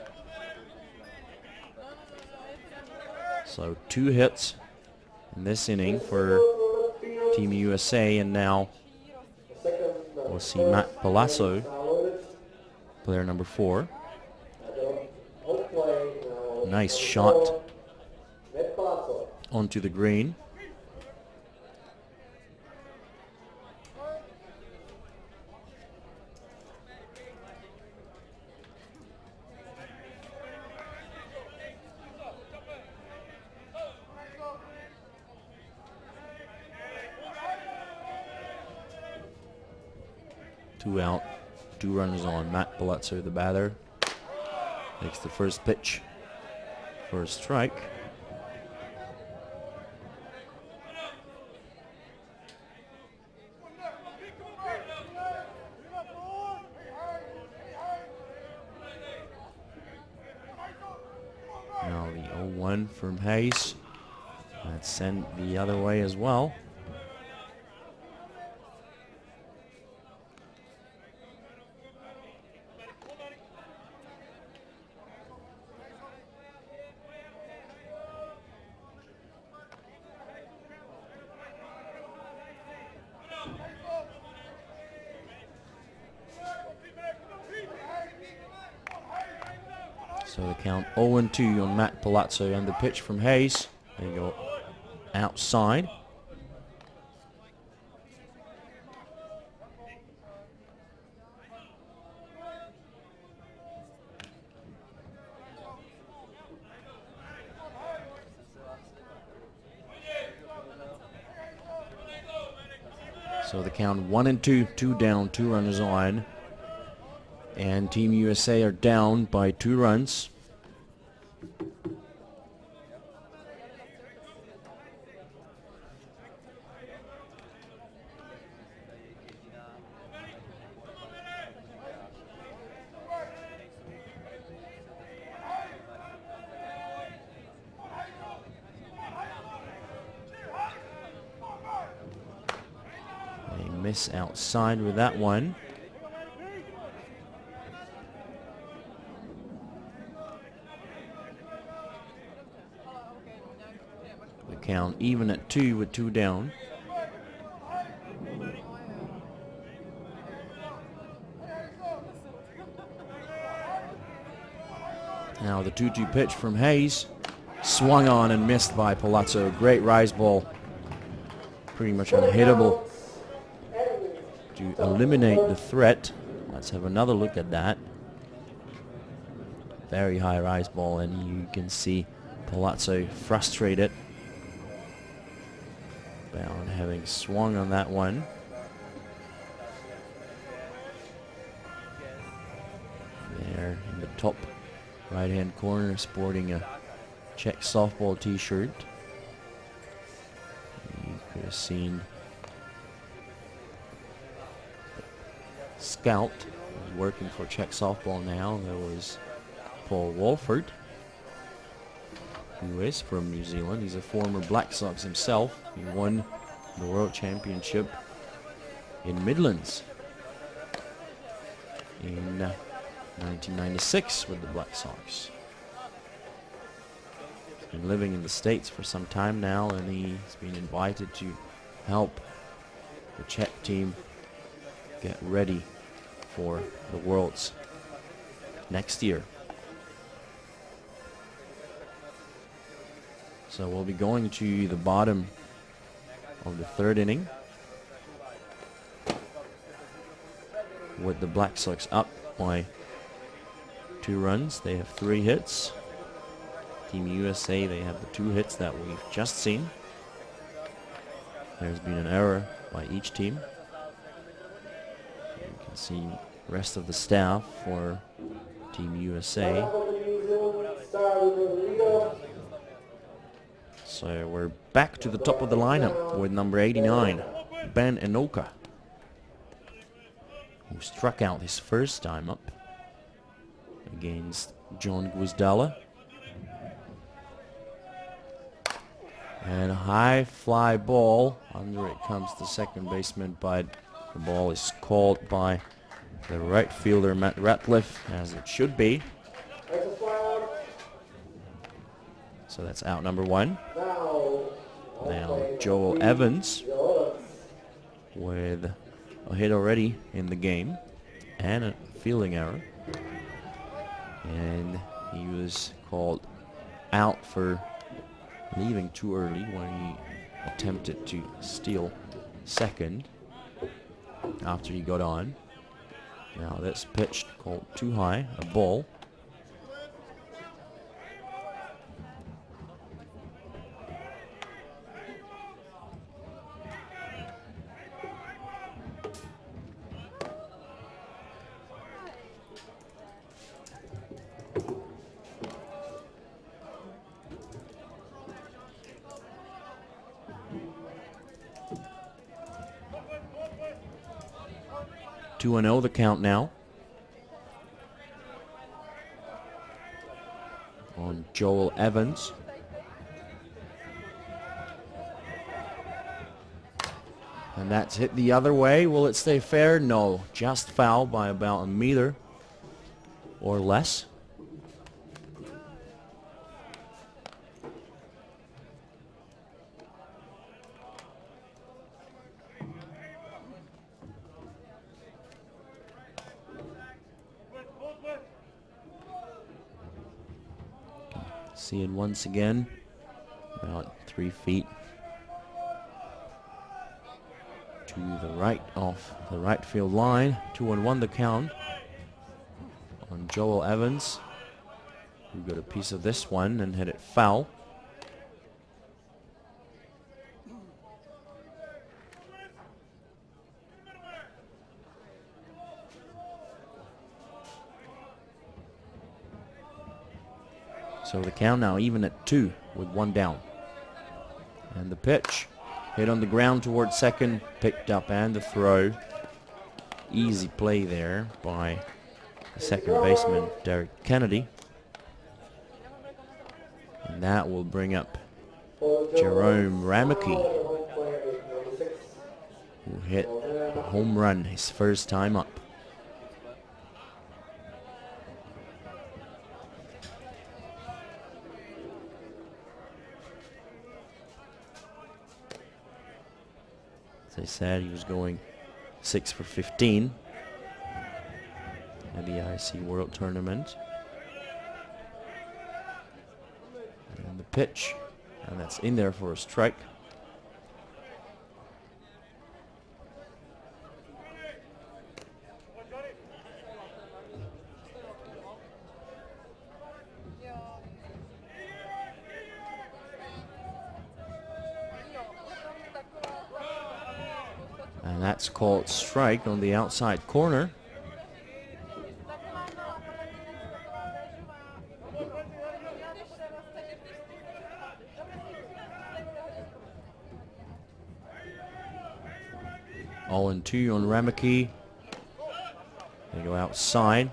So 2 hits in this inning for Team USA, and now we'll see Matt Palazzo, player number 4. Nice shot onto the green. Two out, 2 runners on. Matt Palazzo, the batter, takes the first pitch for a strike. Now the 0-1 from Hayes. That's sent the other way as well. So the count 0-2 on Matt Palazzo, and the pitch from Hayes. They go outside. So the count 1-2, 2 down, 2 runners on. And Team USA are down by 2 runs. They miss outside with that one. Count even at 2 with 2 down. Now the 2-2 pitch from Hayes. Swung on and missed by Palazzo. Great rise ball. Pretty much unhittable to eliminate the threat. Let's have another look at that. Very high rise ball, and you can see Palazzo frustrated about having swung on that one. There in the top right hand corner, sporting a Czech softball t-shirt. You could have seen Scout, who's working for Czech softball now. There was Paul Walford, who is from New Zealand. He's a former Black Sox himself. He won the World Championship in Midlands in 1996 with the Black Sox. He's been living in the States for some time now, and he's been invited to help the Czech team get ready for the Worlds next year. So we'll be going to the bottom of the 3rd inning with the Black Sox up by 2 runs. They have 3 hits. Team USA, they have the 2 hits that we've just seen. There's been an error by each team. You can see the rest of the staff for Team USA. So we're back to the top of the lineup with number 89, Ben Enoka, who struck out his first time up against John Guzdala. And a high fly ball. Under it comes the second baseman, but the ball is called by the right fielder, Matt Ratliff, as it should be. So that's out number 1. Now Joel Evans with a hit already in the game and a fielding error. And he was called out for leaving too early when he attempted to steal second after he got on. Now that's pitched called too high, a ball. 2-0 the count now. On Joel Evans. And that's hit the other way. Will it stay fair? No. Just foul by about a meter or less. See it once again. About 3 feet to the right off the right field line. 2-1 the count on Joel Evans, who got a piece of this one and hit it foul. So the count now even at 2 with 1 down. And the pitch hit on the ground towards second, picked up, and the throw. Easy play there by the second baseman, Derek Kennedy. And that will bring up Jerome Rameke, who hit a home run his first time up. As I said, he was going 6 for 15 at the IC World Tournament. And the pitch, and that's in there for a strike. And that's called strike on the outside corner. All in 2 on Rameke. They go outside.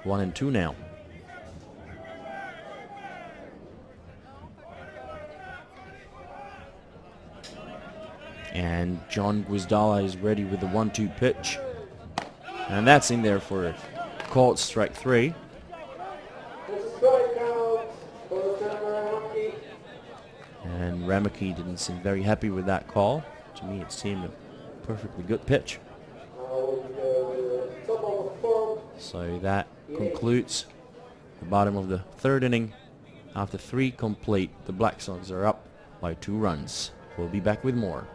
One and 2 now. And John Guizdala is ready with the 1-2 pitch. And that's in there for a called strike 3. And Rameke didn't seem very happy with that call. To me, it seemed a perfectly good pitch. So that concludes the bottom of the 3rd inning. After 3 complete, the Black Sox are up by 2 runs. We'll be back with more.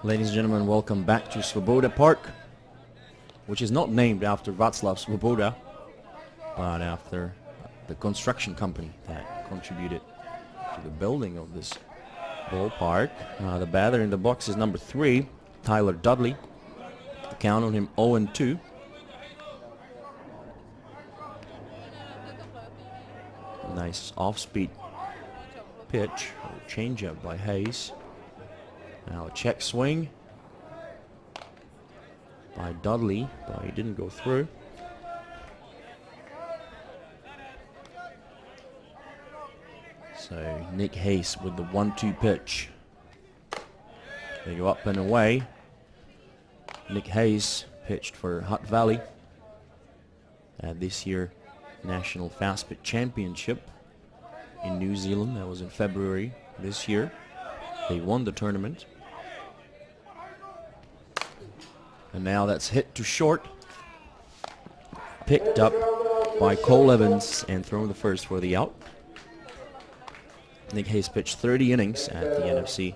Ladies and gentlemen, welcome back to Svoboda Park, which is not named after Václav Svoboda, but after the construction company that contributed to the building of this ballpark. The batter in the box is number 3, Tyler Dudley. The count on him 0-2. Nice off-speed pitch, or change-up by Hayes. Now a check swing by Dudley, but he didn't go through. So Nick Hayes with the 1-2 pitch. They go up and away. Nick Hayes pitched for Hutt Valley at this year National Fast Pitch Championship in New Zealand. That was in February this year. They won the tournament. And now that's hit to short. Picked up by Cole Evans and thrown the first for the out. Nick Hayes pitched 30 innings at the NFC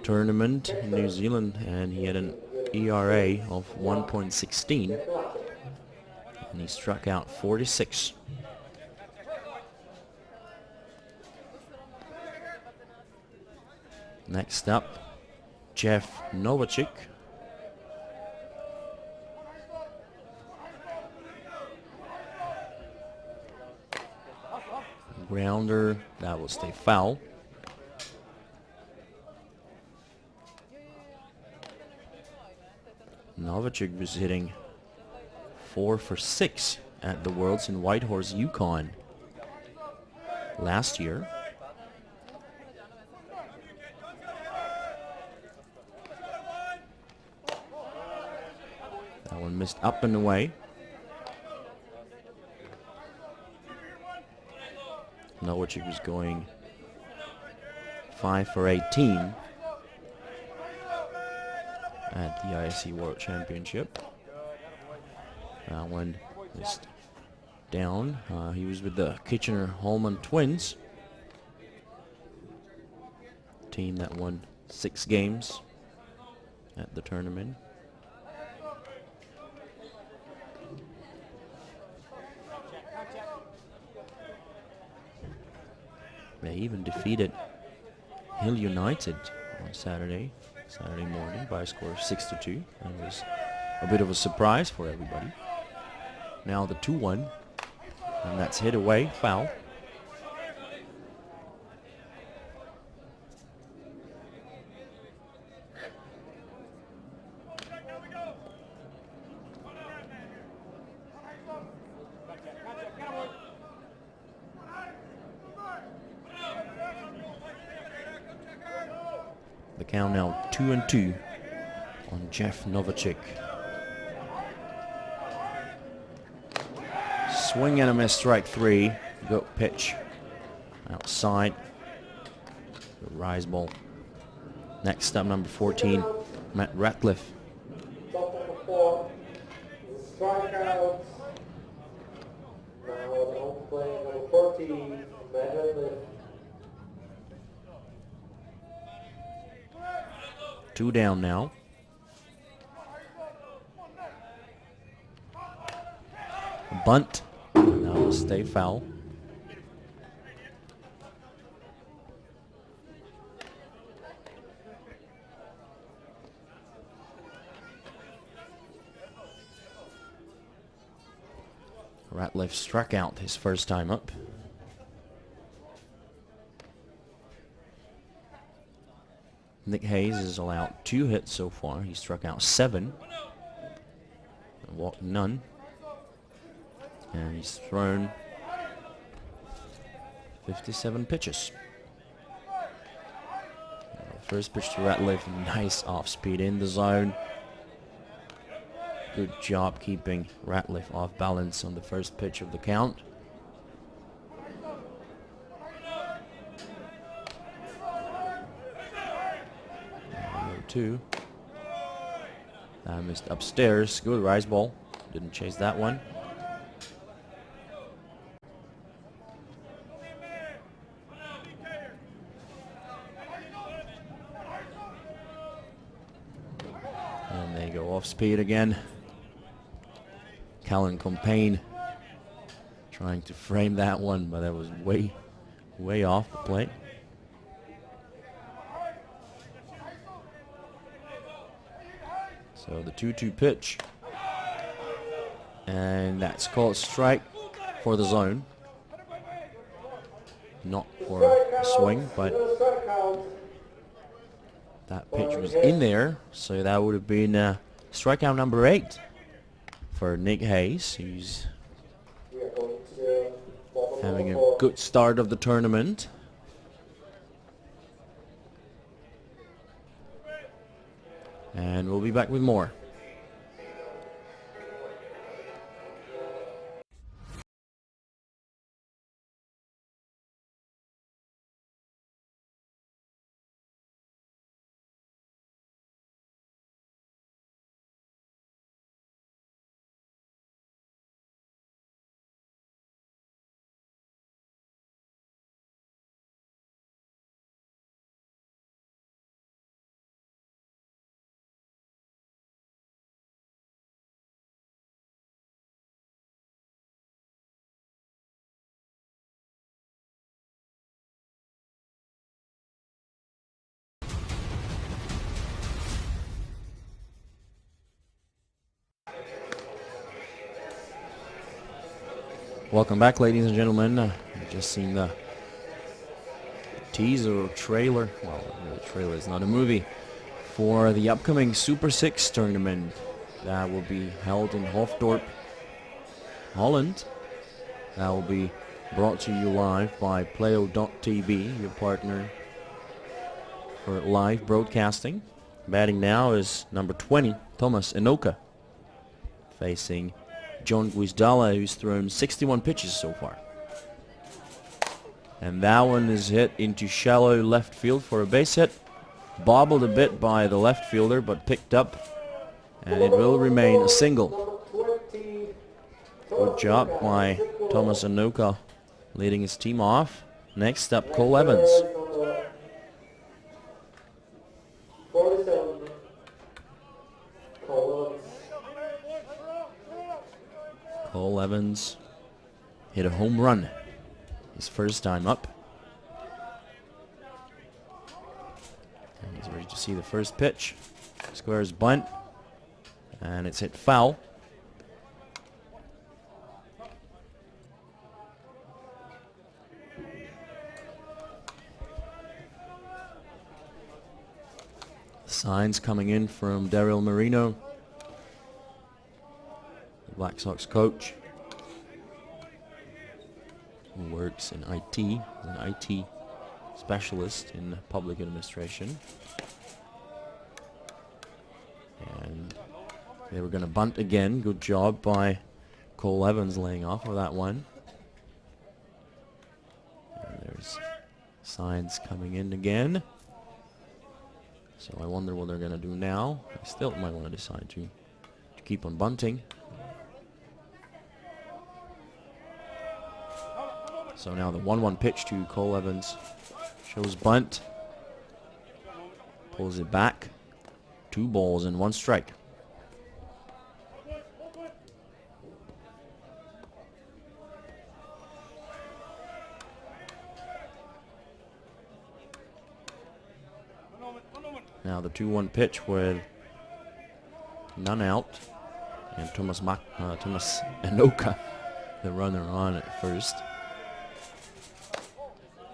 tournament in New Zealand, and he had an ERA of 1.16, and he struck out 46. Next up, Jeff Novacek. Grounder, that will stay foul. Novacek was hitting 4 for 6 at the Worlds in Whitehorse, Yukon last year. That one missed up and away. Novacek was going 5 for 18 at the ISC World Championship. That one is down. He was with the Kitchener-Holman Twins, team that won 6 games at the tournament. They even defeated Hill United on Saturday morning by a score of 6-2. That was a bit of a surprise for everybody. Now the 2-1, and that's hit away, foul. The count now 2-2 on Jeff Novacek. Swing and a miss, strike 3. Go pitch outside. The rise ball. Next up, number 14, Matt Ratcliffe. Top number 4, strikeout. Now on play number 14, Matt Ratcliffe. 2 down now. A bunt. That will stay foul. Ratcliffe struck out his first time up. Nick Hayes has allowed 2 hits so far. He struck out 7 and walked none. And he's thrown 57 pitches. First pitch to Ratcliffe, nice off speed in the zone. Good job keeping Ratcliffe off balance on the first pitch of the count. Number 2. That missed upstairs. Good rise ball. Didn't chase that one. And they go off speed again. Callan Compain trying to frame that one, but that was way off the plate. So the 2-2 pitch, and that's called strike for the zone. not for a swing, but that pitch was in there, so that would have been strikeout number 8 for Nick Hayes, who's having a good start of the tournament. And we'll be back with more. Welcome back, ladies and gentlemen. You've just seen the teaser or trailer. Well, the trailer is not a movie. For the upcoming Super 6 tournament that will be held in Hoofddorp, Holland. That will be brought to you live by Playo.tv, your partner for live broadcasting. Batting now is number 20, Thomas Enoka, facing John Guizdala, who's thrown 61 pitches so far. And that one is hit into shallow left field for a base hit. Bobbled a bit by the left fielder, but picked up. And it will remain a single. Good job by Thomas Enoka, leading his team off. Next up, Cole Evans. Cole Evans hit a home run his first time up. And he's ready to see the first pitch. Squares bunt, and it's hit foul. Signs coming in from Daryl Marino, the Black Sox coach, who works in IT, he's an IT specialist in public administration. And they were going to bunt again. Good job by Cole Evans laying off of that one. And there's signs coming in again. So I wonder what they're going to do now. They still might want to decide to keep on bunting. So now the 1-1 pitch to Cole Evans shows bunt. Pulls it back. 2 balls and 1 strike. Now the 2-1 pitch with none out, and Thomas Enoka, the runner, on at first.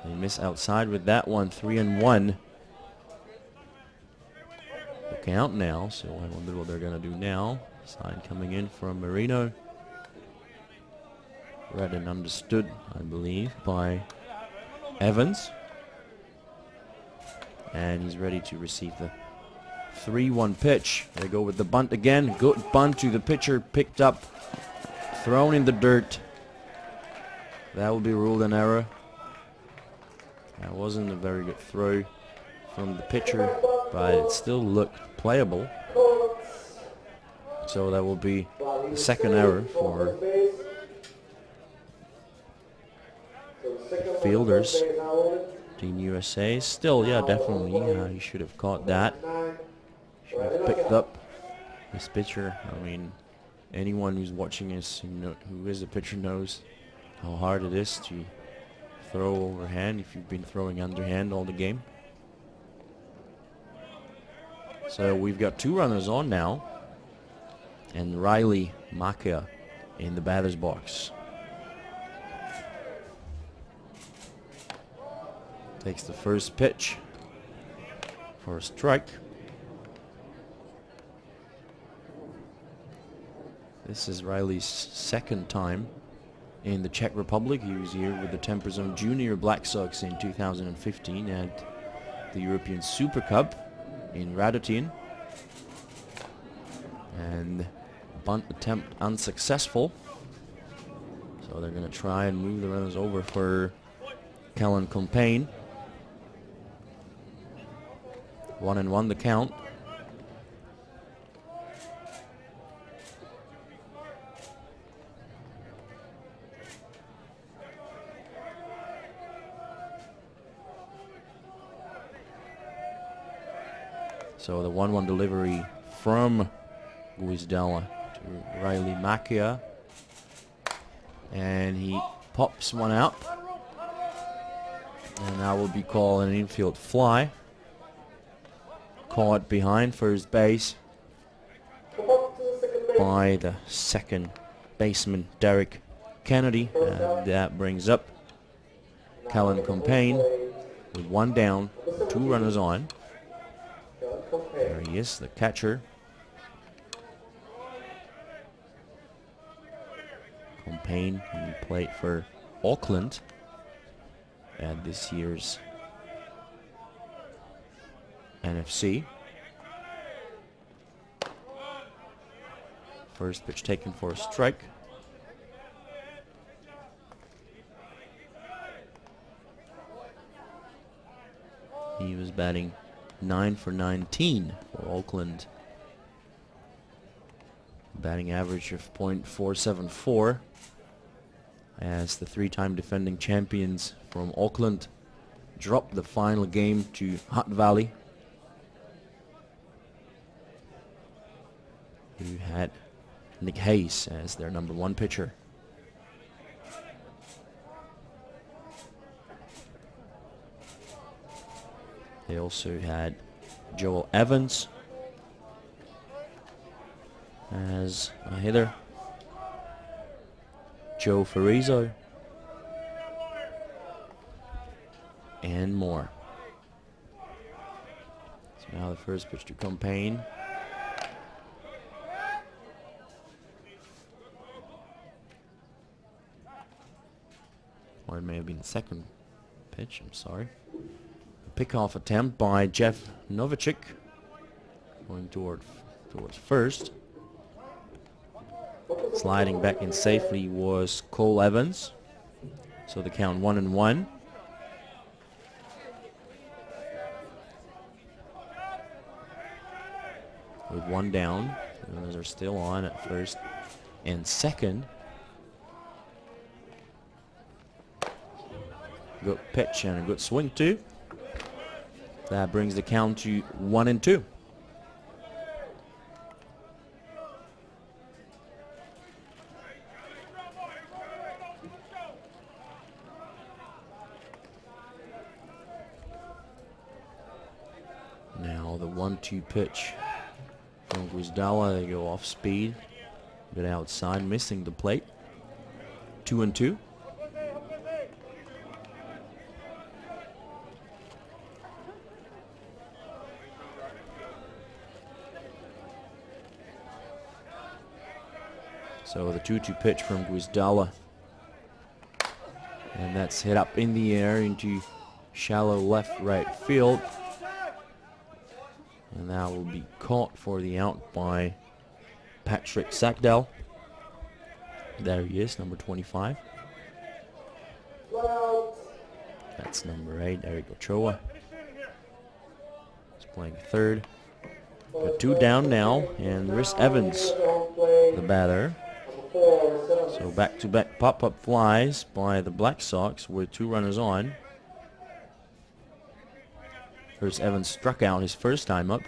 They miss outside with that one, 3-1. The count now, so I wonder what they're going to do now. Sign coming in from Marino. Read and understood, I believe, by Evans. And he's ready to receive the 3-1 pitch. They go with the bunt again. Good bunt to the pitcher, picked up, thrown in the dirt. That will be ruled an error. That wasn't a very good throw from the pitcher, but it still looked playable. So that will be the second error for fielders. Team USA. Still, yeah, definitely. He should have caught that. Should have picked up this pitcher. I mean, anyone who's watching this, who is a pitcher, knows how hard it is to throw overhand if you've been throwing underhand all the game. So we've got 2 runners on now, and Riley Makia in the batter's box. Takes the first pitch for a strike. This is Riley's second time in the Czech Republic. He was here with the Temperzone Junior Black Sox in 2015 at the European Super Cup in Radotín. And bunt attempt unsuccessful. So they're going to try and move the runners over for Kellen Compain. 1-1 the count. So the 1-1 delivery from Guizdala to Riley Macchia. And he pops one out. And that will be called an infield fly. Caught behind first base by the second baseman Derek Kennedy. And that brings up Kellen Compain with one down, 2 runners on. There he is, the catcher. Compain, he played for Auckland at this year's NFC. First pitch taken for a strike. He was batting 9 for 19 for Auckland. Batting average of .474 as the 3-time defending champions from Auckland dropped the final game to Hutt Valley, who had Nick Hayes as their number 1 pitcher. They also had Joel Evans as a hitter, Joe Farizo, and more. So now the first pitch to Compain. Or it may have been the second pitch, I'm sorry. Pickoff attempt by Jeff Novacek, going towards first. Sliding back in safely was Cole Evans. So the count 1-1. With 1 down, the runners are still on at first and second. Good pitch and a good swing too. That brings the count to 1-2. Now the 1-2 pitch from Guizdala. They go off speed, get outside, missing the plate. 2-2. So the 2-2 pitch from Guizdala. And that's hit up in the air into shallow left-right field. And that will be caught for the out by Patrick Sackdell. There he is, number 25. That's number 8, Eric Ochoa. He's playing third. Got 2 down now, and Rhys Evans, the batter. So back-to-back pop-up flies by the Black Sox with 2 runners on. Rhys Evans struck out his first time up.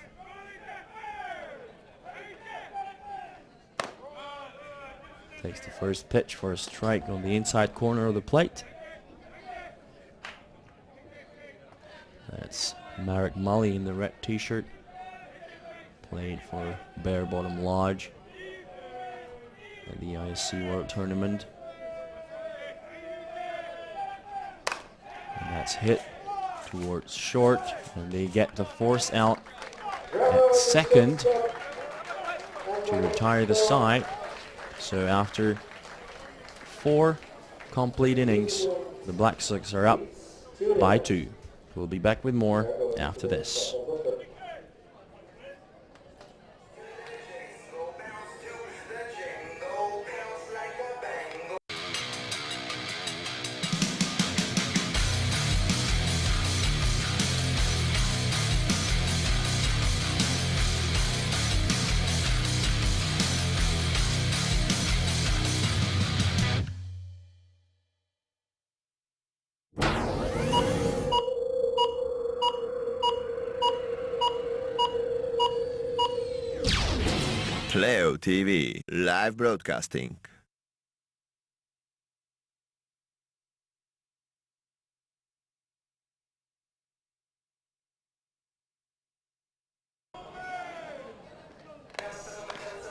Takes the first pitch for a strike on the inside corner of the plate. That's Marek Mully in the red t-shirt. Played for Bare Bottom Lodge at the ISC World Tournament. And that's hit towards short, and they get the force out at second to retire the side. So after 4 complete innings, the Black Sox are up by 2. We'll be back with more after this. Playo.tv live broadcasting.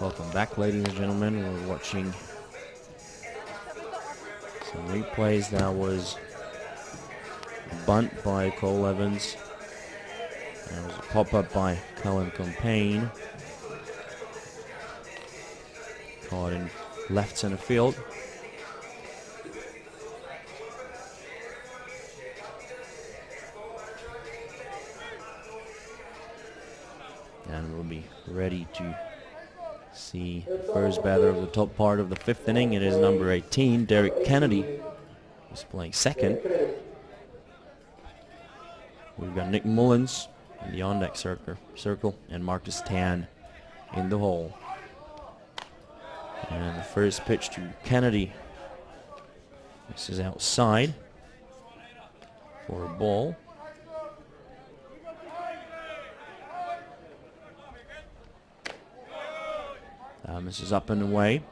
Welcome back, ladies and gentlemen. We're watching some replays. That was a bunt by Cole Evans. That was a pop-up by Cullen Campaign. Caught in left center field. And we'll be ready to see the first batter of the top part of the 5th inning. It is number 18, Derek Kennedy, who's playing second. We've got Nick Mullins in the on-deck circle and Marcus Tan in the hole. And the first pitch to Kennedy. This is outside for a ball. This is up and away.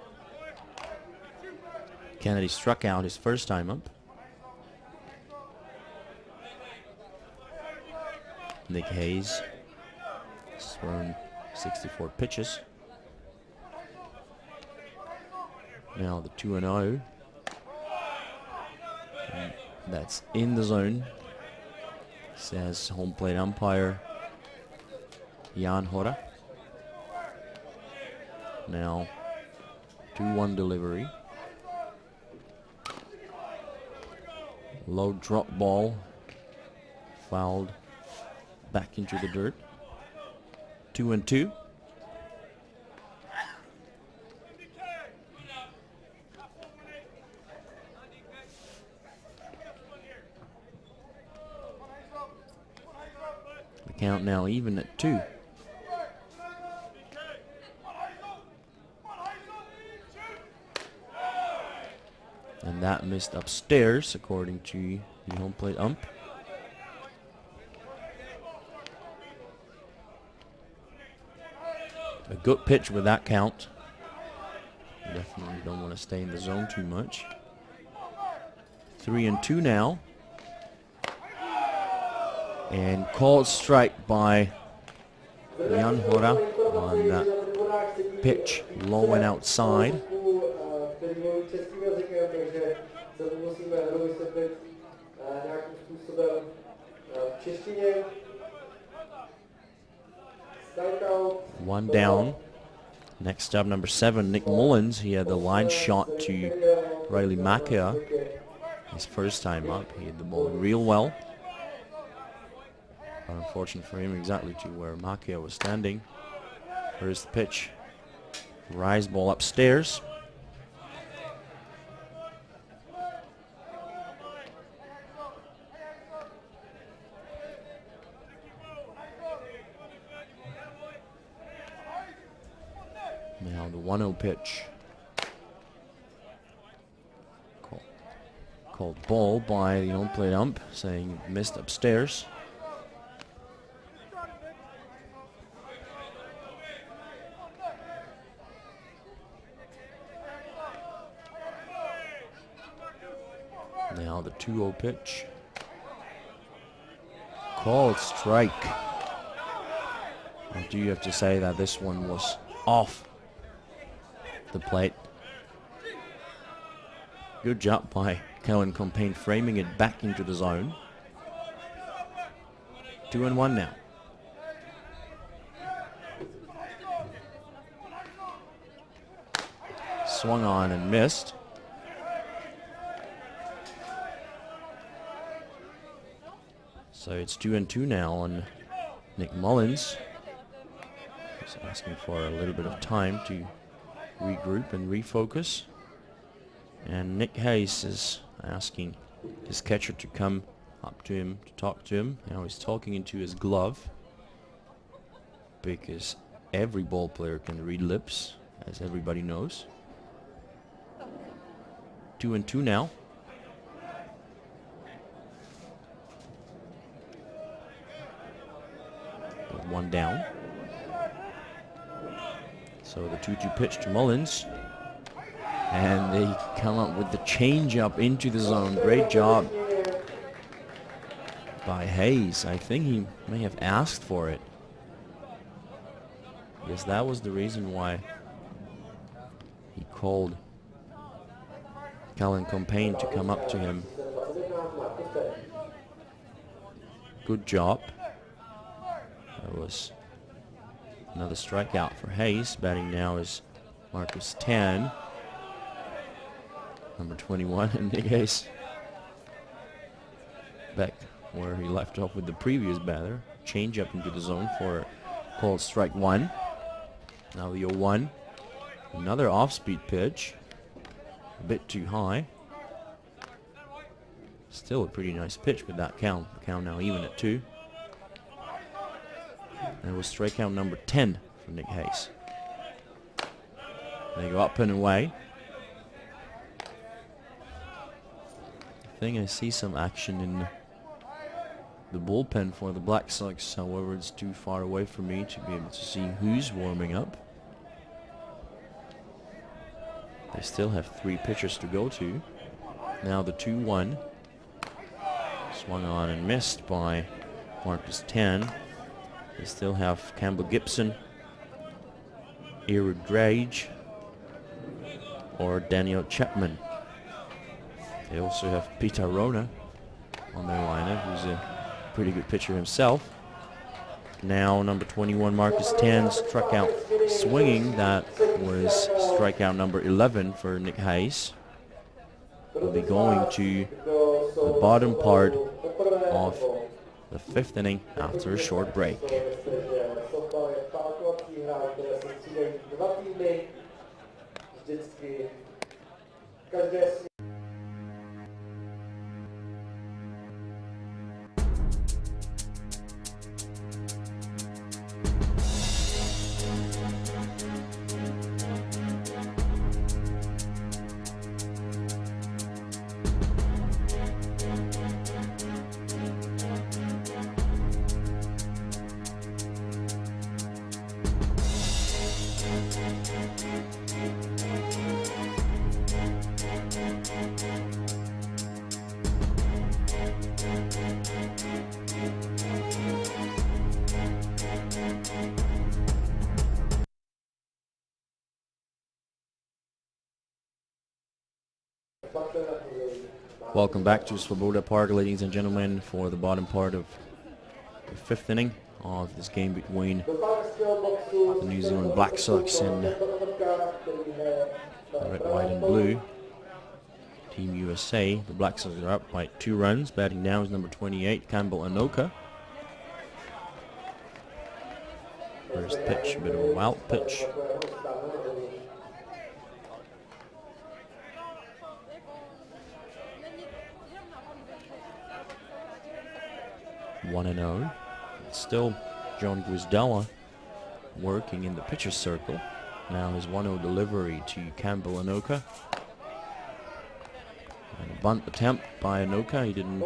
Kennedy struck out his first time up. Nick Hayes has thrown 64 pitches. Now the 2-0. That's in the zone, says home plate umpire Jan Hora. Now 2-1 delivery. Low drop ball, fouled back into the dirt. 2-2. The count now even at 2. And that missed upstairs, according to the home plate ump. A good pitch with that count. Definitely don't want to stay in the zone too much. 3-2 now. And called strike by Jan Hora on that pitch, low and outside. One down. Next up, number 7, Nick Mullins. He had the line shot to Riley Macchia. His first time up, he hit the ball real well. But unfortunate for him, exactly to where Macchia was standing. First pitch. Rise ball upstairs. Now the 1-0 pitch. Called ball by the home plate ump, saying missed upstairs. Now the 2-0 pitch. Called strike. I do have to say that this one was off the plate. Good job by Cullen Campaign framing it back into the zone. 2-1 now. Swung on and missed. So it's 2-2 now on Nick Mullins. He's asking for a little bit of time to regroup and refocus. And Nick Hayes is asking his catcher to come up to him to talk to him. Now he's talking into his glove, because every ball player can read lips, as everybody knows. 2-2 now. With one down. So the 2-2 pitch to Mullins. And they come up with the changeup into the zone. Great job by Hayes. I think he may have asked for it. Yes, that was the reason why he called Callan Compain to come up to him. Good job. That was another strikeout for Hayes. Batting now is Marcus Tan, number 21, and Nick Hayes back where he left off with the previous batter. Change up into the zone for called strike one. Now the 0-1. Another off-speed pitch. A bit too high. Still a pretty nice pitch with that count. The count now even at 2. That was strikeout number 10 for Nick Hayes. They go up and away. I think I see some action in the bullpen for the Black Sox. However, it's too far away for me to be able to see who's warming up. They still have 3 pitchers to go to. Now the 2-1. Swung on and missed by Marcus Tan. They still have Campbell Gibson, Eric Drage, or Daniel Chapman. They also have Peter Rona on their lineup, who's a pretty good pitcher himself. Now number 21, Marcus Tan, struck out swinging. That was strikeout number 11 for Nick Hayes. We'll be going to the bottom part of the 5th inning after a short break. Welcome back to Svoboda Park, ladies and gentlemen, for the bottom part of the 5th inning of this game between the New Zealand Black Sox and the Red, White and Blue Team USA. The Black Sox are up by 2 runs. Batting now is number 28, Campbell Anoka. First pitch, a bit of a wild pitch. One and 0. Still John Guisdella working in the pitcher's circle. Now his 1-0 delivery to Campbell Anoka. And a bunt attempt by Anoka. He didn't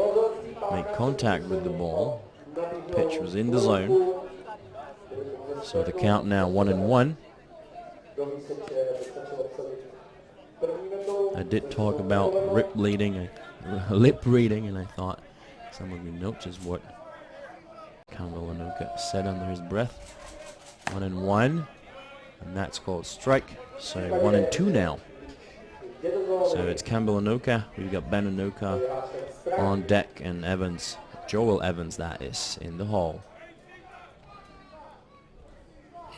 make contact with the ball. Pitch was in the zone. So the count now 1-1. I did talk about lip reading, and I thought some of you noticed what Campbell Anoka said under his breath. 1-1, and that's called strike. So 1-2 now. So it's Campbell Anoka. We've got Ben Anoka on deck and Evans Joel Evans, that is, in the hole.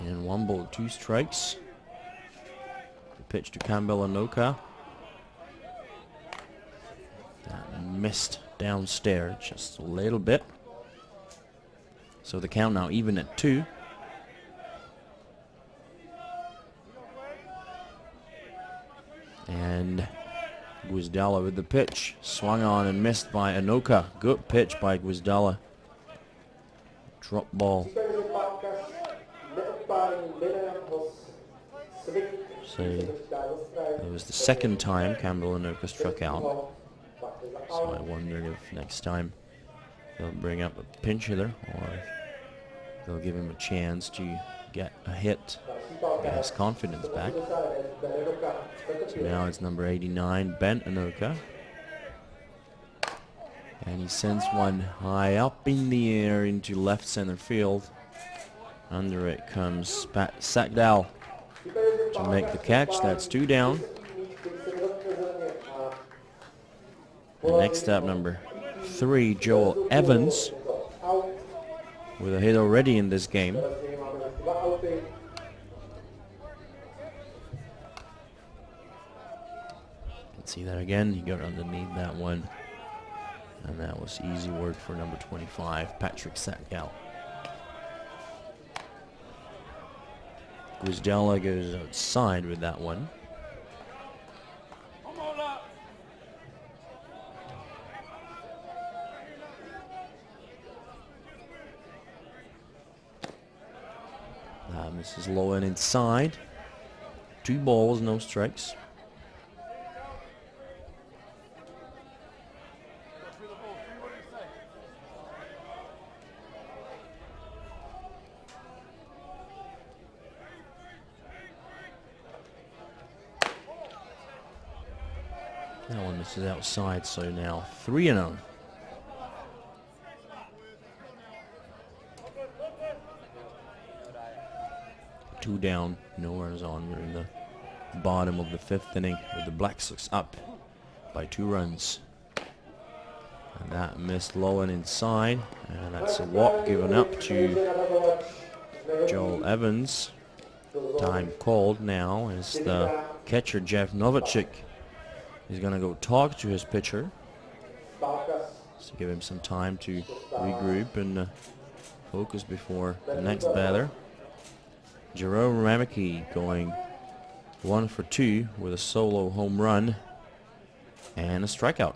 And 1 ball, 2 strikes. The pitch to Campbell Anoka. That missed downstairs just a little bit. So the count now even at 2. And Gwizdala with the pitch. Swung on and missed by Anoka. Good pitch by Gwizdala. Drop ball. So it was the second time Campbell Anoka struck out. So I wondered if next time they'll bring up a pinch hitter or they'll give him a chance to get a hit, get his confidence back. So now it's number 89, Ben Anoka. And he sends one high up in the air into left center field. Under it comes Pat Sackdal to make the catch. That's 2 down. And next up, number 3, Joel Evans, with a hit already in this game. See that again, he got underneath that one, and that was easy work for number 25, Patrick Sackdal. Gwizdala goes outside with that one. This is low and inside. 2 balls, no strikes. That one misses outside, so now 3-0. Two down, no runners on. We're in the bottom of the 5th inning with the Black Sox up by 2 runs. And that missed low and inside, and that's a walk given up to Joel Evans. Time called now as the catcher Jeff Novacek is going to go talk to his pitcher to give him some time to regroup and focus before the next batter. Jerome Rameke going 1 for 2 with a solo home run and a strikeout.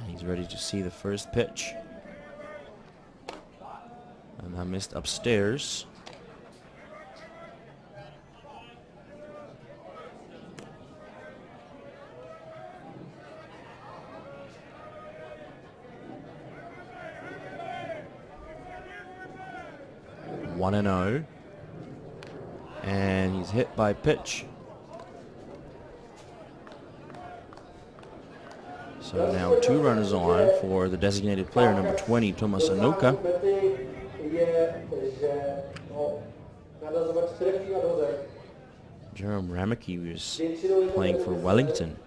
And he's ready to see the first pitch. And that missed upstairs. One and 0, and he's hit by pitch. So now 2 runners on for the designated player, number 20, Thomas Anoka. Jerome Rameke was playing for Wellington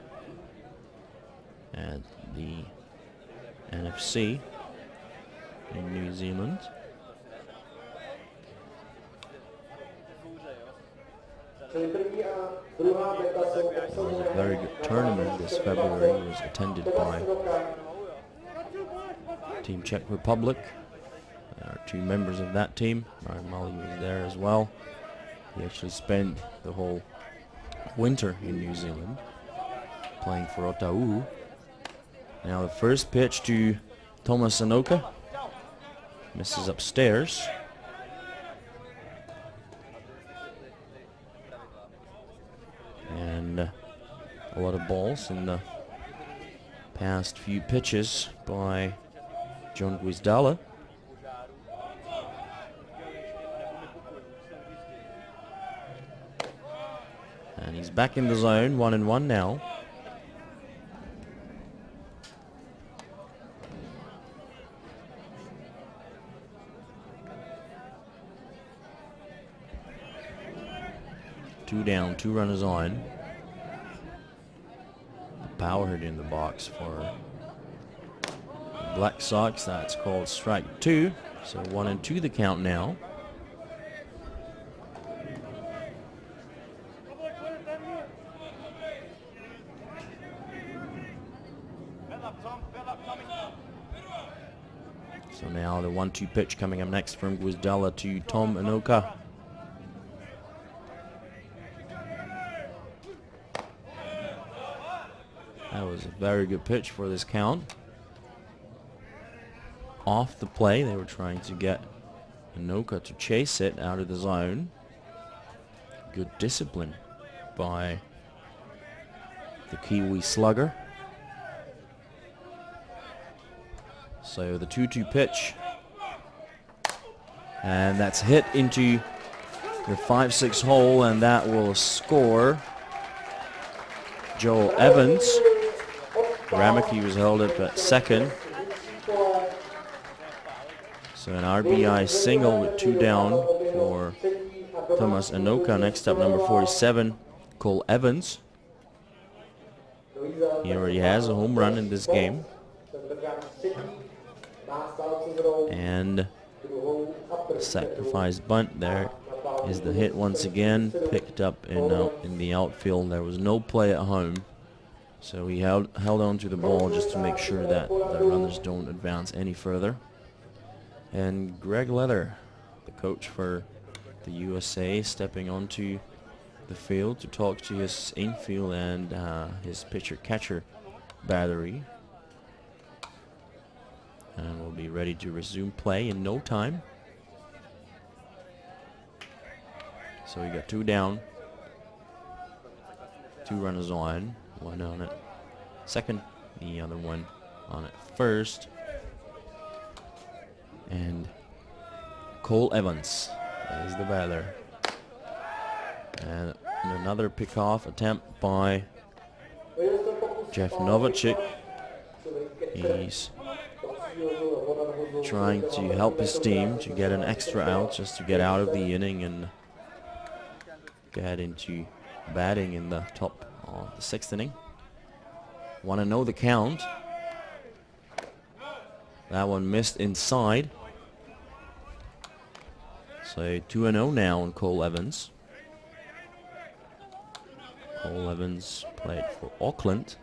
at the NFC in New Zealand. It was a very good tournament this February. It was attended by Team Czech Republic. There are 2 members of that team. Ryan Mully was there as well. He actually spent the whole winter in New Zealand playing for Otahu. Now the first pitch to Thomas Anoka. Misses upstairs. And a lot of balls in the past few pitches by John Gwizdala. And he's back in the zone, 1-1 now. 2 down, 2 runners on. Power hit in the box for Black Sox. That's called strike 2. So 1-2 the count now. So now the 1-2 pitch coming up next from Gwizdala to Tom Anoka. That was a very good pitch for this count. Off the play, they were trying to get Anoka to chase it out of the zone. Good discipline by the Kiwi slugger. So the 2-2 pitch, and that's hit into the 5-6 hole, and that will score Joel Evans. Ramaki was held up at second. So an RBI single with 2 down for Thomas Anoka. Next up, number 47, Cole Evans. He already has a home run in this game. And sacrifice bunt. There is the hit once again, picked up in the outfield. There was no play at home, so he held on to the ball just to make sure that the runners don't advance any further. And Greg Leather, the coach for the USA, stepping onto the field to talk to his infield and his pitcher-catcher battery. And we'll be ready to resume play in no time. So we got 2 down, 2 runners on, 1 on it second, the other one on it first. And Cole Evans is the batter. And another pickoff attempt by Jeff Novacek. He's trying to help his team to get an extra out, just to get out of the inning and get into batting in the top of the 6th inning. 1-0 the count. That one missed inside. So 2-0 now on Cole Evans. Cole Evans played for Auckland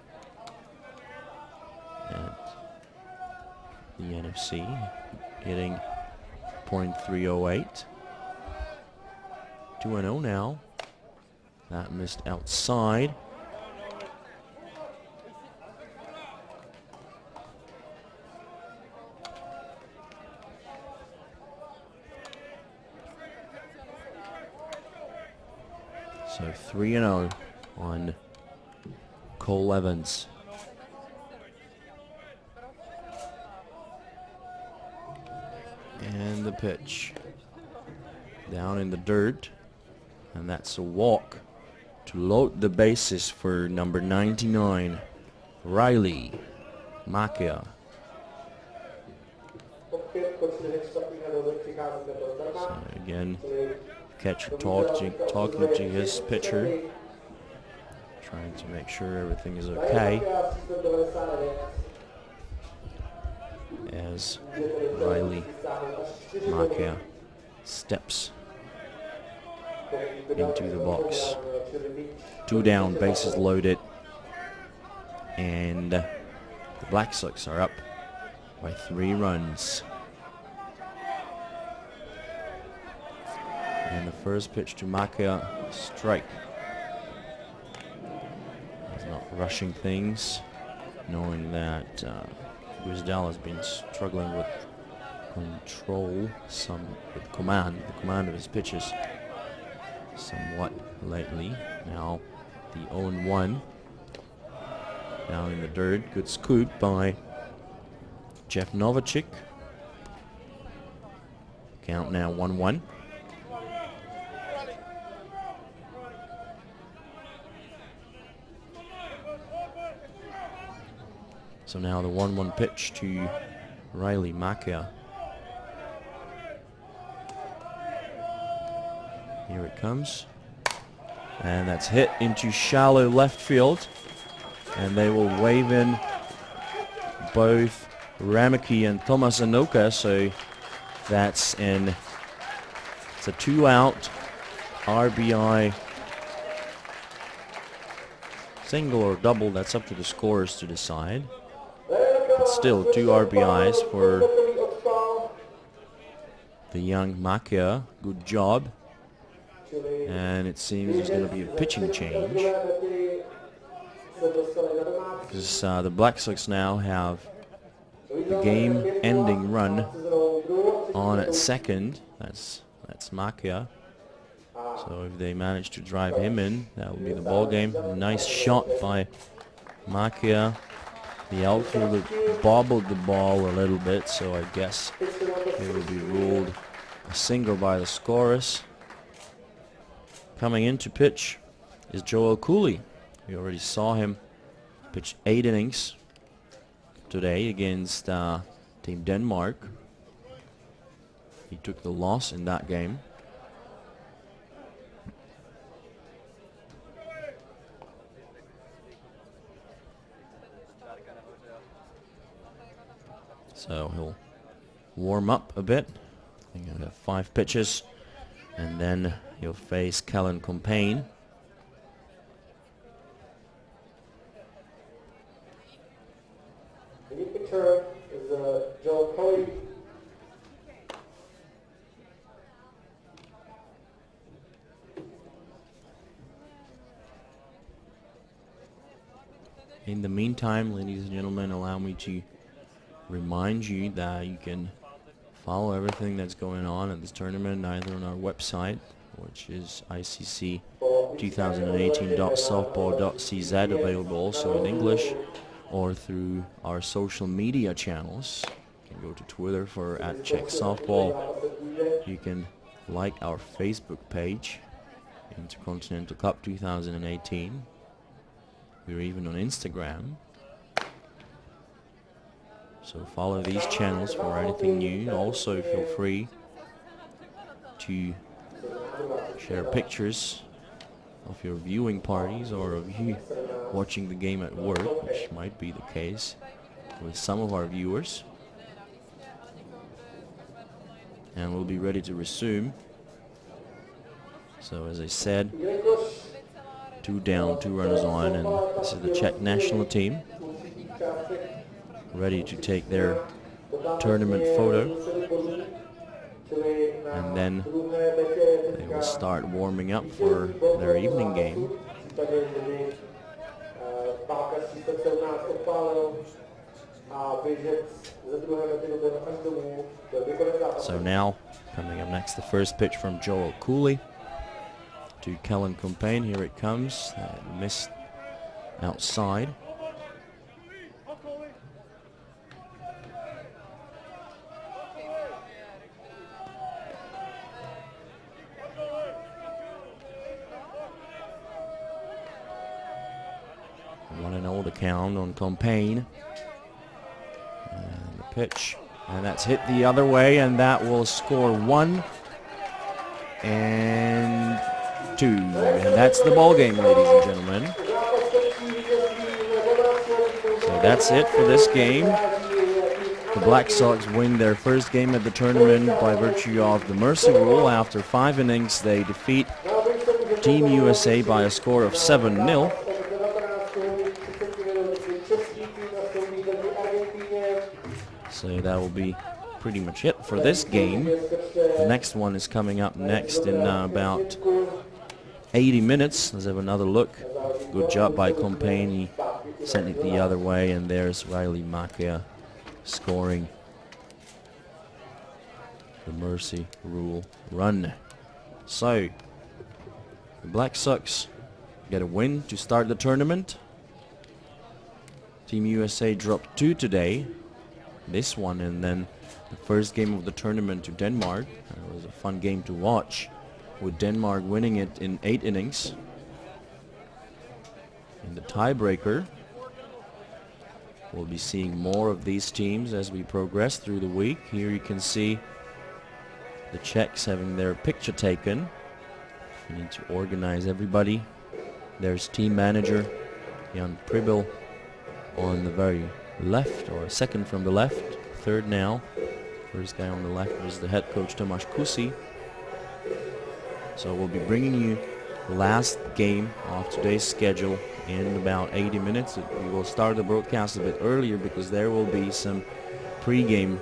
at the NFC, hitting .308. 2-0 now. That missed outside. So 3-0 on Cole Evans. And the pitch down in the dirt, and that's a walk to load the bases for number 99, Riley Makia. So again, catcher talking to his pitcher, trying to make sure everything is okay, as Riley Makia steps into the box. 2 down, bases loaded, and the Black Sox are up by 3 runs. And the first pitch to Makia, strike. He's not rushing things, knowing that Gwizdala has been struggling with control, with the command of his pitches somewhat lately. Now the 0-1 down in the dirt. Good scoop by Jeff Novacek. Count now 1-1. So now the 1-1 pitch to Riley Makia. Here it comes. And that's hit into shallow left field. And they will wave in both Ramicki and Thomas Anoka. So that's in. It's a 2-out RBI single or double. That's up to the scorers to decide. But still 2 RBIs for the young Makia. Good job. And it seems there's going to be a pitching change, because the Black Sox now have the game-ending run on at second. That's Makia. So if they manage to drive him in, that will be the ball game. A nice shot by Makia. The outfielder bobbled the ball a little bit, so I guess it will be ruled a single by the scorers. Coming in to pitch is Joel Cooley. We already saw him pitch 8 innings today against Team Denmark. He took the loss in that game. So he'll warm up a bit. I think he'll have 5 pitches, and then he'll face Kellen Compain. The new pitcher is Joel Cooley. In the meantime, ladies and gentlemen, allow me to remind you that you can follow everything that's going on at this tournament either on our website, which is icc2018.softball.cz, available also in English, or through our social media channels. You can go to Twitter for @CzechSoftball. You can like our Facebook page, Intercontinental Cup 2018. We're even on Instagram. So follow these channels for anything new. Also feel free to share pictures of your viewing parties or of you watching the game at work, which might be the case with some of our viewers. And we'll be ready to resume. So as I said, 2 down, 2 runners on, and this is the Czech national team, ready to take their tournament photo, and then they will start warming up for their evening game. So now, coming up next, the first pitch from Joel Cooley to Kellen Compain. Here it comes. Missed outside. The count on Compain, and the pitch, and that's hit the other way, and that will score 1 and 2, and that's the ball game, ladies and gentlemen. So that's it for this game. The Black Sox win their first game at the tournament by virtue of the mercy rule. After 5 innings, they defeat Team USA by a score of 7-0. So that will be pretty much it for this game. The next one is coming up next in about 80 minutes. Let's have another look. Good job by Compain. He sent it the other way, and there's Riley Makia scoring the mercy rule run. So the Black Sox get a win to start the tournament. Team USA dropped 2 today. This one, and then the first game of the tournament to Denmark. It was a fun game to watch, with Denmark winning it in 8 innings. In the tiebreaker, we'll be seeing more of these teams as we progress through the week. Here you can see the Czechs having their picture taken We need to organize everybody. There's team manager Jan Pribil on the very left, or second from the left, third now. First guy on the left was the head coach Tomáš Kusi. So we'll be bringing you the last game of today's schedule in about 80 minutes. We will start the broadcast a bit earlier because there will be some pre-game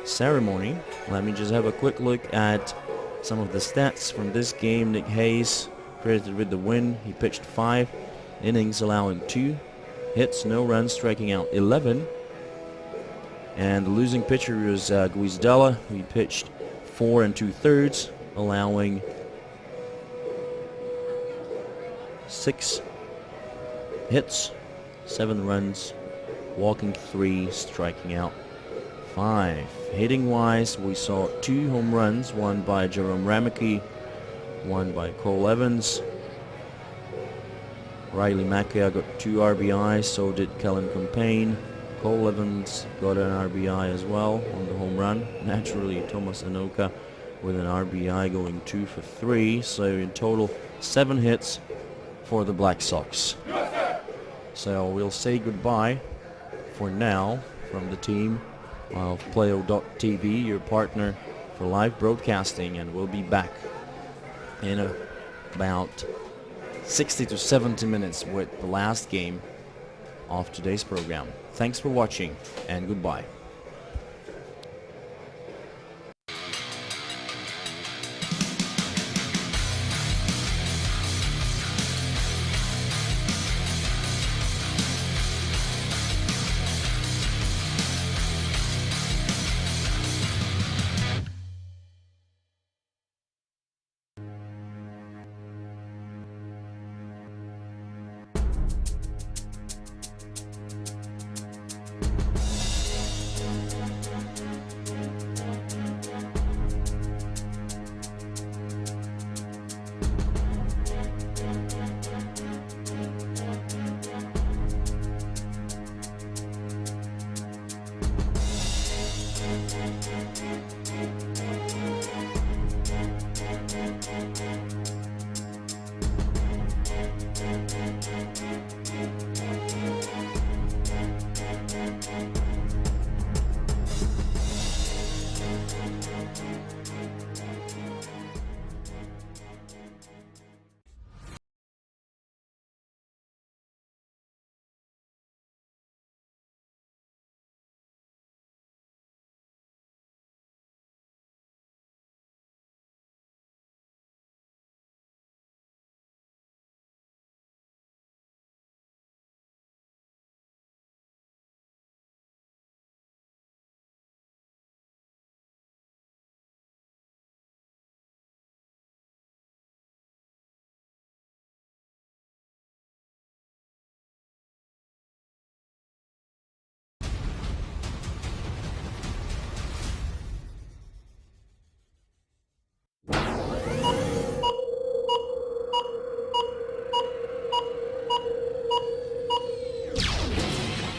ceremony. Let me just have a quick look at some of the stats from this game. Nick Hayes credited with the win. He pitched 5 innings, allowing 2 hits, no runs, striking out 11. And the losing pitcher was Guizdella. He pitched 4 2/3, allowing 6 hits, 7 runs, walking 3, striking out 5. Hitting wise, we saw 2 home runs, one by Jerome Ramicki, one by Cole Evans. Riley Macchia got 2 RBIs, so did Kellen Campaign. Cole Evans got an RBI as well on the home run. Naturally, Thomas Anoka with an RBI, going 2 for 3. So in total, 7 hits for the Black Sox. So we'll say goodbye for now from the team of Playo.tv, your partner for live broadcasting, and we'll be back in about 60 to 70 minutes with the last game of today's program. Thanks for watching, and goodbye.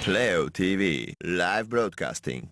Playo.tv live broadcasting.